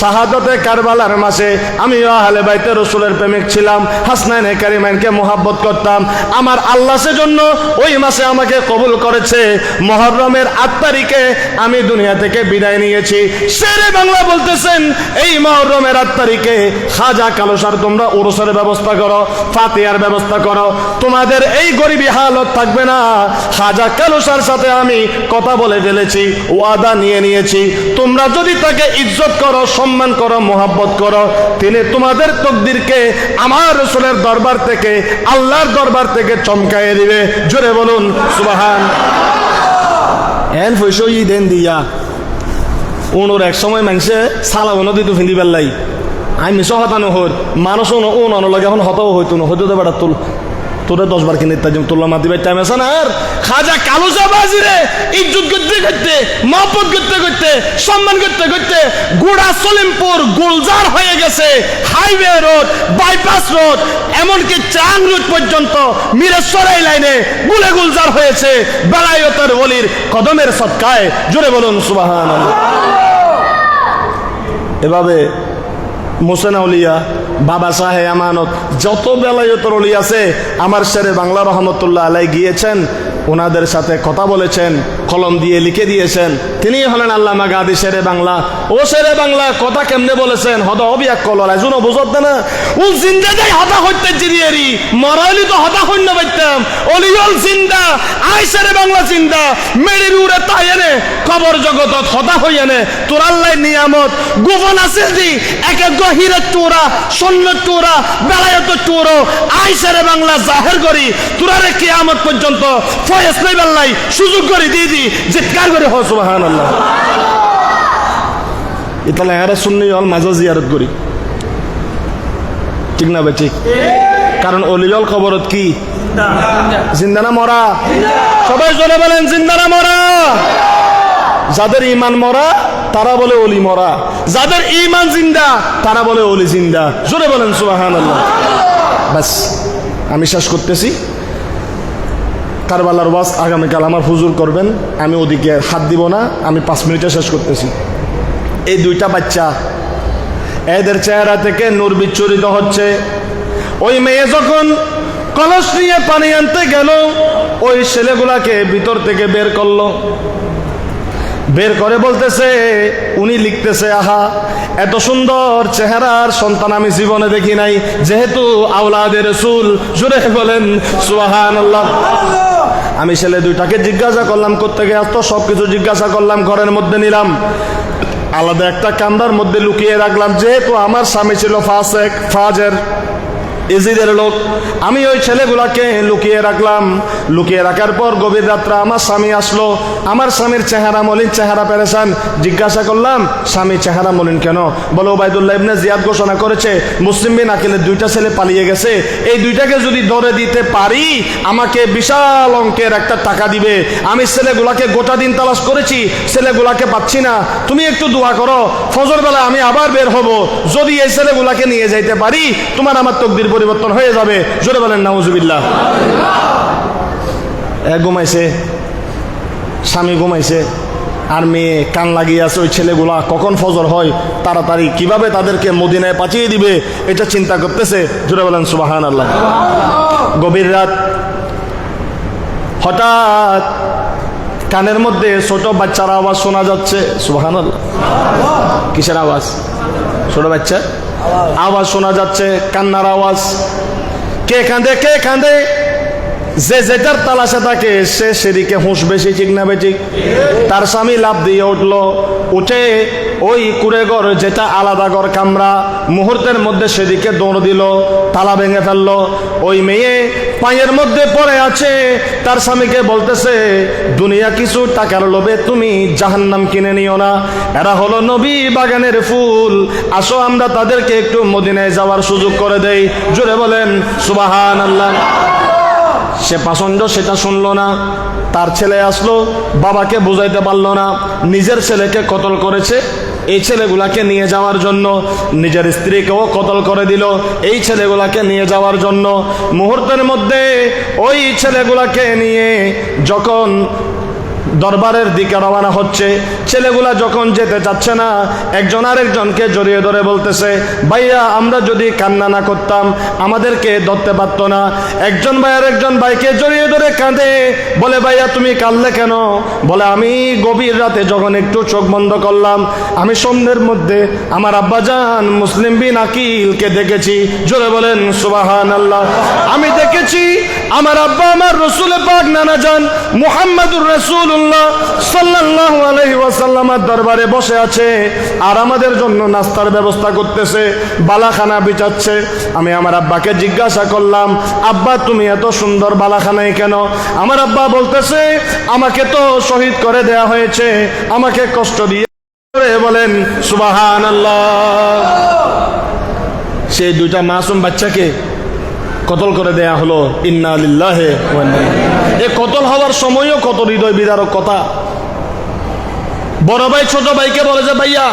শাহাদতে কারবালার মাসে, আমি আহলে বাইতে রসুলের প্রেমিক ছিলাম, হাসনাইনে কারিমাইনকে মোহাব্বত করতাম। আমার আল্লাহ সেজন্য ওই মাসে আমাকে কবুল করেছে। মুহররমের 8 তারিখে আমি দুনিয়া থেকে বিদায় নিয়েছি। শেরে বাংলা বলতেছেন, এই মুহররমের 8 তারিখে খাজা কালুসার তোমরা উরুসের ব্যবস্থা করো, ফাতিহার ব্যবস্থা করো, তোমাদের এই গরিবী হালত থাকবে না। খাজা কালুসার সাথে আমি কথা বলে ফেলেছি, ওয়াদা নিয়ে নিয়েছি। তোমরা যদি তাকে ইজ্জত করো, সম্মান করো, মোহাব্বত করো, তিনি তোমাদের তকদিরকে আমার রাসূলের দরবার থেকে, আল্লাহর দরবার থেকে চমকায়ে দিবে। জোরে বলুন সুবহান। এন ফইসই দেন দিয়া ওনোর এক সময় মানুষে সালা বনো দিত ফিন্দি বেল্লাই আমি মিশো হতানো হর মানুষ ও নলগে এখন হতাও হইতো না হইতো বেড়া তুল তোরে 10 বার কিনে তাই তোলা মাতি ভাই টাইম আছে না। আর খাজা কালুসা বাজিরে ইজ্জত করতে করতে, মহব্বত করতে করতে, সম্মান করতে করতে গোড়া সলিমপুর গুলজার হয়ে গেছে, হাইওয়ে রোড, বাইপাস রোড, এমনকি চাং রোড পর্যন্ত মিরেশ্বরাই লাইনে গুলে গুলজার হয়েছে বেলায়েতের ওলির কদমের সদকায়। জোরে বলুন সুবহানাল্লাহ। এভাবে মোসেন আউলিয়া, বাবা সাহেব আমানত, যত বেলায়েতের ওলি আছে আমার শেরে বাংলা রহমতুল্লাহ আলাই গিয়েছেন, ওনাদের সাথে কথা বলেছেন, কলম দিয়ে লিখে দিয়েছেন। তিনি হলেন আল্লামা গাদি শেরে বাংলা। ও শেরে বাংলা কথা কেমনে বলেছেন হদা অবিয়াক কলরা জুনো বুঝত না ও জিন্দা যাই হতা হইতে জিরিয়েরি মরাইলি তো হতা হইন না বাইতাম অলিয়ল জিন্দা আই শেরে বাংলা জিন্দা মেরির উড়ে তাই এনে কবর জগতত হতা হই এনে তোর আল্লাহ নিয়ামত গোপন আছে দি এক এক গহিরের চোরা স্বর্ণ চোরা বেলায়ত চোরো আই শেরে বাংলা জাহের করি তোরারে কিয়ামত পর্যন্ত ফয়েজ নাই বেল্লাই সুযোগ করে দিয়ে দি জিতকার করে হ সুবহানাল্লাহ। ইতালা এরা শুননি হল মাঝে জিয়ারত করি ঠিক না ভাই ঠিক কারণ অলিয়ল খবরত কি জিন্দা না মরা সবাই জোরে বলেন জিন্দা না মরা যাদের ঈমান মরা তারা বলে অলি মরা যাদের ঈমান জিন্দা তারা বলে অলি জিন্দা জোরে বলেন সুবহানাল্লাহ। বাস আমি শেষ করতেছি কারবালার ওয়াজ আগামীকাল আমার হুজুর করবেন আমি ওদিকে হাত দিব না আমি 5 মিনিটে শেষ করতেছি। এই দুইটা বাচ্চা এদের চেহারা থেকে নূর বিচ্ছুরিত হচ্ছে। ওই মেয়ে যখন কলস নিয়ে পানি আনতে গেল ওই ছেলেগুলাকে ভিতর থেকে বের করলো বের করে বলতেছে উনি লিখতেছে আহা এত সুন্দর চেহারার সন্তান আমি জীবনে দেখি নাই যেহেতু আওলাদে রাসূল জোরে বলেন সুবহানাল্লাহ। আমি ছেলে দুইটাকে জিজ্ঞাসা করলাম কোত্থেকে আসতো সবকিছু জিজ্ঞাসা করলাম ঘরের মধ্যে নিলাম আলাদা একটা কামরার মধ্যে লুকিয়ে রাখলাম যেহেতু আমার স্বামী ছিল ফাসেক ফাজের ইজিদের লোক আমি ওই ছেলেগুলাকে লুকিয়ে রাখলাম। লুকিয়ে রাখার পর গভীর রাত্রে আমার স্বামী আসলো আমার স্বামীর চেহারা মলিন চেহারা পেরেছান জিজ্ঞাসা করলাম স্বামী চেহারা মলিন কেন বলে ওবাইদুল্লাহ ইবনে জিয়াদ ঘোষণা করেছে মুসলিম বিন আকিলের দুইটা ছেলে পালিয়ে গেছে এই দুইটাকে যদি ধরে দিতে পারি আমাকে বিশাল অঙ্কের একটা টাকা দিবে আমি ছেলেগুলাকে গোটা দিন তালাশ করেছি ছেলেগুলাকে পাচ্ছি না তুমি একটু দোয়া করো ফজর বেলা আমি আবার বের হব যদি এই ছেলেগুলাকে নিয়ে যাইতে পারি তোমার আমার তকদির পরিবর্তন হয়ে যাবে জোরে বলেন নাউজুবিল্লাহ। ঘুমাইছে স্বামী ঘুমাইছে আর মেয়ে কান লাগিয়ে আছে ওই ছেলেগুলা কখন ফজর হয় তাড়াতাড়ি কিভাবে তাদেরকে মদিনায় পাঠিয়ে দিবে এটা চিন্তা করতেছে জোরে বলেন সুবহানাল্লাহ। গভীর রাত হঠাৎ কানের মধ্যে ছোট বাচ্চার আওয়াজ শোনা যাচ্ছে সুবহানাল্লাহ। কিসের আওয়াজ? ছোট বাচ্চা আওয়াজ শোনা যাচ্ছে কান্নার আওয়াজ। কে কাঁদে কে কাঁদে যে যেটার তালাশে থাকে সে সেদিকে হুঁশ বেশি ঠিক না বেঠিক। তার স্বামী লাফ দিয়ে উঠলো উঠে ওই কুড়ে ঘর যেটা আলাদা ঘর কামরা মুহূর্তের মধ্যে সেদিকে দৌড় দিল তালা ভেঙে ফেললো। ওই মেয়ে পায়ের মধ্যে পড়ে আছে তার স্বামীকে বলতেছে দুনিয়া কিছু টাকার লোভে তুমি জাহান্নাম কিনে নিও না এরা হলো নবী বাগানের ফুল আসো আমরা তাদেরকে একটু মদিনায় যাওয়ার সুযোগ করে দেই জোরে বলেন সুবহানাল্লাহ। সে পাচন্ড সেটা শুনলো না তার ছেলে আসলো বাবাকে বুঝাইতে পারলো না নিজের ছেলেকে কতল করেছে এই ছেলেগুলাকে নিয়ে যাওয়ার জন্য নিজের স্ত্রীকেও কতল করে দিল এই ছেলেগুলাকে নিয়ে যাওয়ার জন্য। মুহূর্তের মধ্যে ওই ছেলেগুলাকে নিয়ে যখন দরবারের দিকে রওনা হচ্ছে ছেলেগুলা যখন যেতে চাচ্ছে না একজন আরেকজনকে জড়িয়ে ধরে বলতেছে ভাইয়া আমরা যদি কান্না না করতাম আমাদেরকে ধরতে পারতো না। একজন ভাই আর একজন ভাইকে জড়িয়ে ধরে কাঁদে বলে ভাইয়া তুমি কাঁদলে কেন? বলে আমি গভীর রাতে যখন একটু চোখ বন্ধ করলাম আমি স্বপ্নের মধ্যে আমার আব্বাজান মুসলিম বিন আকিলকে দেখেছি জোরে বলেন সুবহানাল্লাহ। আমি দেখেছি আমার আব্বা আমার রাসূল পাক নানাজান মুহাম্মদুর রাসূলুল্লাহ সাল্লাল্লাহু আলাইহি ওয়াসাল্লামের দরবারে বসে আছে আর আমাদের জন্য নাস্তার ব্যবস্থা করতেছে বালাখানা বিছাচ্ছে। আমি আমার আব্বাকে জিজ্ঞাসা করলাম আব্বা তুমি এত সুন্দর বালাখানায় কেন? আমার আব্বা বলতেছে আমাকে তো শহীদ করে দেয়া হয়েছে আমাকে কষ্ট দিয়ে বলেন সুবহানাল্লাহ। সেই দুইটা মাসুম বাচ্চাকে কতল করে দেয়া হলো ইন্না লিল্লাহি ওয়া ইন্না ইলাইহি। এই কতল হওয়ার সময়ও কত হৃদয় বিদারক কথা। বড় ভাই ছোট ভাইকে বলে যে ভাইয়া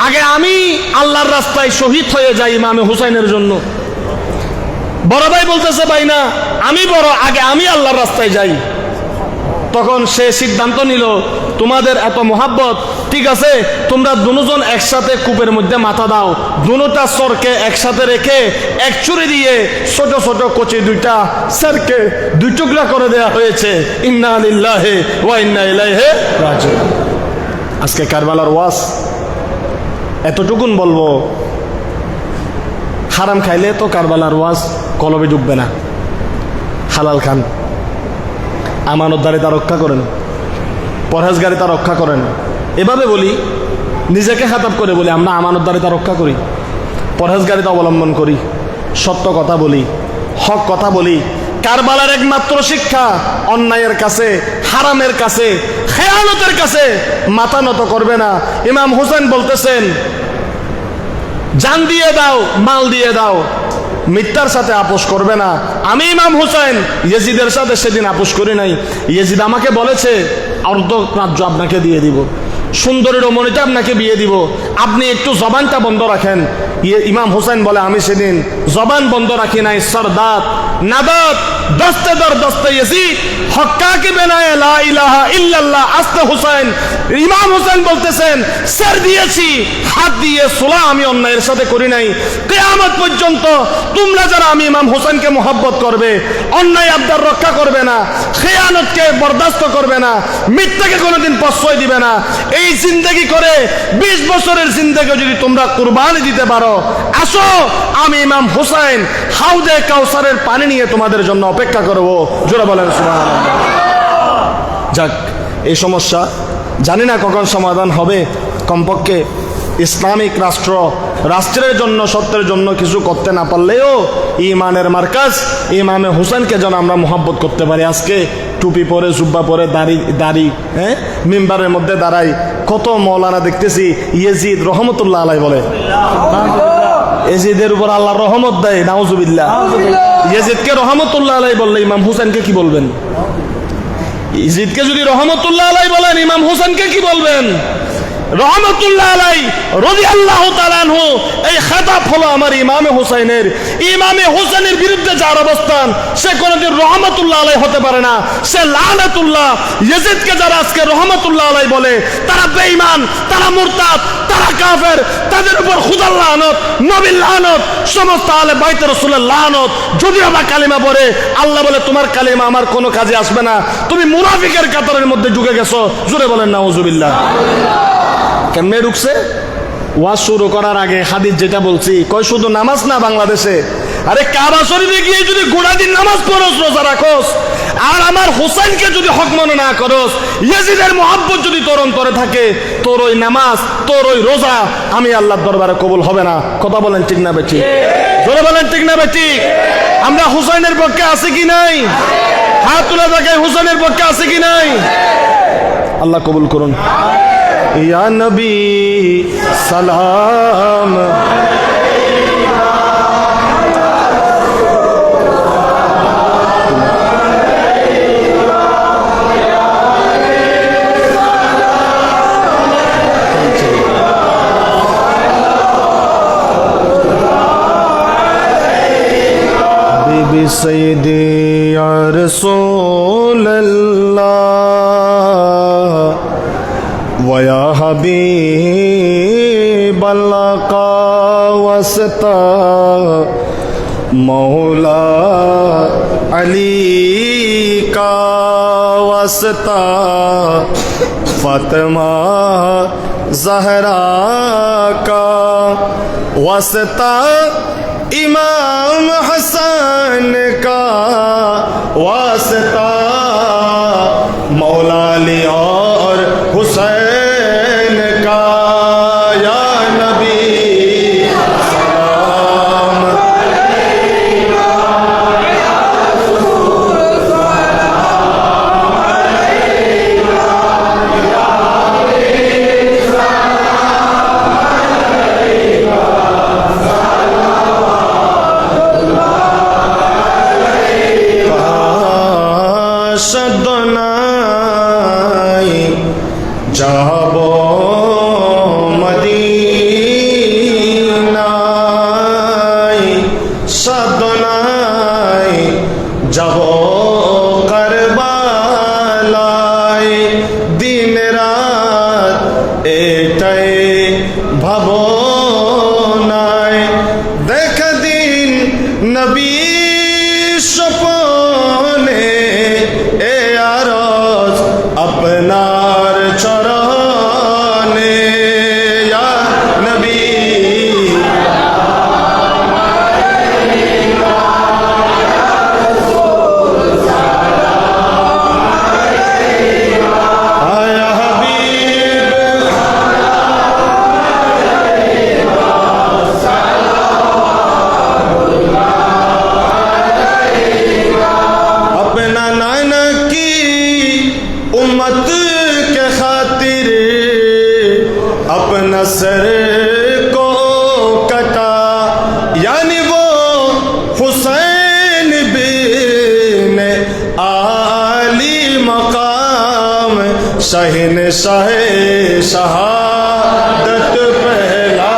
আগে আমি আল্লাহর রাস্তায় শহীদ হয়ে যাই ইমামে হুসাইনের জন্য। বড় ভাই বলতেছে ভাই না আমি বড় আগে আমি আল্লাহর রাস্তায় যাই। তখন সে সিদ্ধান্ত নিল তোমাদের এত মোহাব্বত ঠিক আছে তোমরা দুজন একসাথে কূপের মধ্যে মাথা দাও দুটা সরকে একসাথে রেখে এক ছুরি দিয়ে ছোট ছোট কচি দুইটা সরকে দুই টুকরা করে দেয়া হয়েছে ইন্না লিল্লাহি ওয়া ইন্না ইলাইহি রাজিউন। আজকে কারবালার ওয়াজ এতটুকুন বলবো, হারাম খাইলে তো কারবালার ওয়াজ কলবে ঢুকবে না। হালাল খান, আমানতদারিতা রক্ষা করেন, পরহেজগারিতা রক্ষা করেন। এভাবে বলি, নিজেকে খাতাব করে বলি, আমরা আমানতদারিতা রক্ষা করি, পরহেজগারিতা অবলম্বন করি, সত্য কথা বলি, হক কথা বলি। কারবালার একমাত্র শিক্ষা, অন্যায়ের কাছে, হারামের কাছে, খেয়ানতের কাছে মাথা নত করবে না। ইমাম হোসেন বলতেছেন, জান দিয়ে দাও, মাল দিয়ে দাও, মিথ্যার সাথে আপোষ করবে না। আমি ইমাম হোসেন ইয়েজিদের সাথে সেদিন আপোষ করি নাই। ইয়েজিদ আমাকে বলেছে অর্ধ রাজ্য আপনাকে দিয়ে দিব, সুন্দরী রমণীটা আপনাকে বিয়ে দিব, আপনি একটু জবানটা বন্ধ রাখেন। ইমাম হোসেন বলে, আমি সেদিন জবান বন্ধ রাখি নাই। সরদাত নাদাত দস্তে দর দস্তে ইয়েজিদ হক্কা কি বেনায়ে লা ইলাহা ইল্লাল্লাহ আস্তে হোসেন। ইমাম হোসেন বলতেছেন, স্যার দিয়েছি, হাত দিয়ে সোলা আমি অন্যায়ের সাথে করি নাই। কিয়ামত পর্যন্ত তোমরা যারা আমি ইমাম হোসেনকে মোহাব্বত করবে, অন্যায় আবদার রক্ষা করবে না, খেয়ানতকে বরদাস্ত করবে না, মিথ্যাকে কোনোদিন প্রশ্রয় দিবে না, এই জিন্দেগি করে 20 বছরের জিন্দেগি যদি তোমরা কুরবানি দিতে পারো, আসো আমি ইমাম হোসেন হাউদে কাউসারের পানি নিয়ে তোমাদের জন্য অপেক্ষা করব। জোরে বলেন সুবহানাল্লাহ। যাক, এই সমস্যা জানি না কখন সমাধান হবে। কমপক্ষে ইসলামিক রাষ্ট্রের জন্য, সত্যের জন্য কিছু করতে না পারলেও ইমানের মার্কাজ ইমামে হোসেনকে যেন আমরা মোহাব্বত করতে পারি। আজকে টুপি পরে, জুব্বা পরে, দাড়ি মিম্বারের মধ্যে দাঁড়াই, কত মৌলানা দেখতেছি ইয়েজিদ রহমতুল্লাহ আলাই বলে, ইয়েজিদের উপর আল্লাহ রহমত দেয়, নাউজুবিল্লাহ। ইয়েজিদকে রহমতুল্লাহ আলাই বললে ইমাম হোসেনকে কি বলবেন? ইয়েজিদকে যদি রহমতুল্লাহ আলাই বলেন, ইমাম হোসেনকে কি বলবেন? রহমতুল্লাহ আলাই রাদিয়াল্লাহু তাআলা আনহু, এই খেতাব হলো আমার ইমামে হোসেনের। ইমামে হোসেনের বিরুদ্ধে যার অবস্থান, সে কোনদিন রহমতুল্লাহ আলাই হতে পারে না, সে লানাতুল্লাহ। ইয়েজিদকে যারা আজকে রহমতুল্লাহ আলাই বলে, তারা বেঈমান, তারা মুরতাদ, তারা কাফের, তাদের উপর খুদার লানত, নবীর লানত, সমস্ত আলে বাইতে রাসূলের লানত। যদিও বা কালিমা পড়ে, আল্লাহ বলে তোমার কালিমা আমার কোনো কাজে আসবে না, তুমি মুনাফিকের কাতারের মধ্যে ঢুকে গেছো। জোরে বলেন নাউজুবিল্লাহ। কেমনে ঢুকছে? ওয়াজ শুরু করার আগে হাদিস যেটা বলছি, কয় শুধু নামাজ না বাংলাদেশে, আরে কাবা শরীফে গিয়ে যদি গোটা দিন নামাজ পড়োস, রোজা রাখোস, আর আমার হোসেনকে যদি হক মনে না করোস, ইয়েজিদের মোহাব্বত যদি তোর অন্তরে থাকে, তোর ওই নামাজ, তোর ওই রোজা আমি আল্লাহর দরবারে কবুল হবে না। কথা বলেন ঠিক না বেঠিক? জোরে বলেন ঠিক না বেঠিক? আমরা হোসেনের পক্ষে আছি কি নাই? হাত তুলে দেখাই, হোসেনের পক্ষে আছি কি নাই? আল্লাহ কবুল করুন। ইয়া নবী সালাম বিবি সৈয়দি ইয়া রাসূলুল্লাহ वया हबीब अल्लाह का वस्ता मौला अली का वस्ता फातिमा ज़हरा का वस्ता इमाम हसन का वस्ता मौला अली और हुसैन का। या नबी सलाम अलैका या रसूल सलाम अलैका या हबीब सलाम अलैका सल्लल्लाहु अलैका सदना যাব মদিনায়, সাধনায় যাব কারবালায়, দিন রাত এটাই ভাবনায়, দেখ দিন নবী স্বপনে, এ আরজ আপনার চরণ अपना सर को कटा, यानी वो हुसैन बिन आली मकाम शहीन शाह शहादत पहला।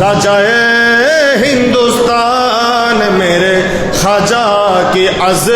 राजाए हिंदुस्तान मेरे ख्वाजा की अज़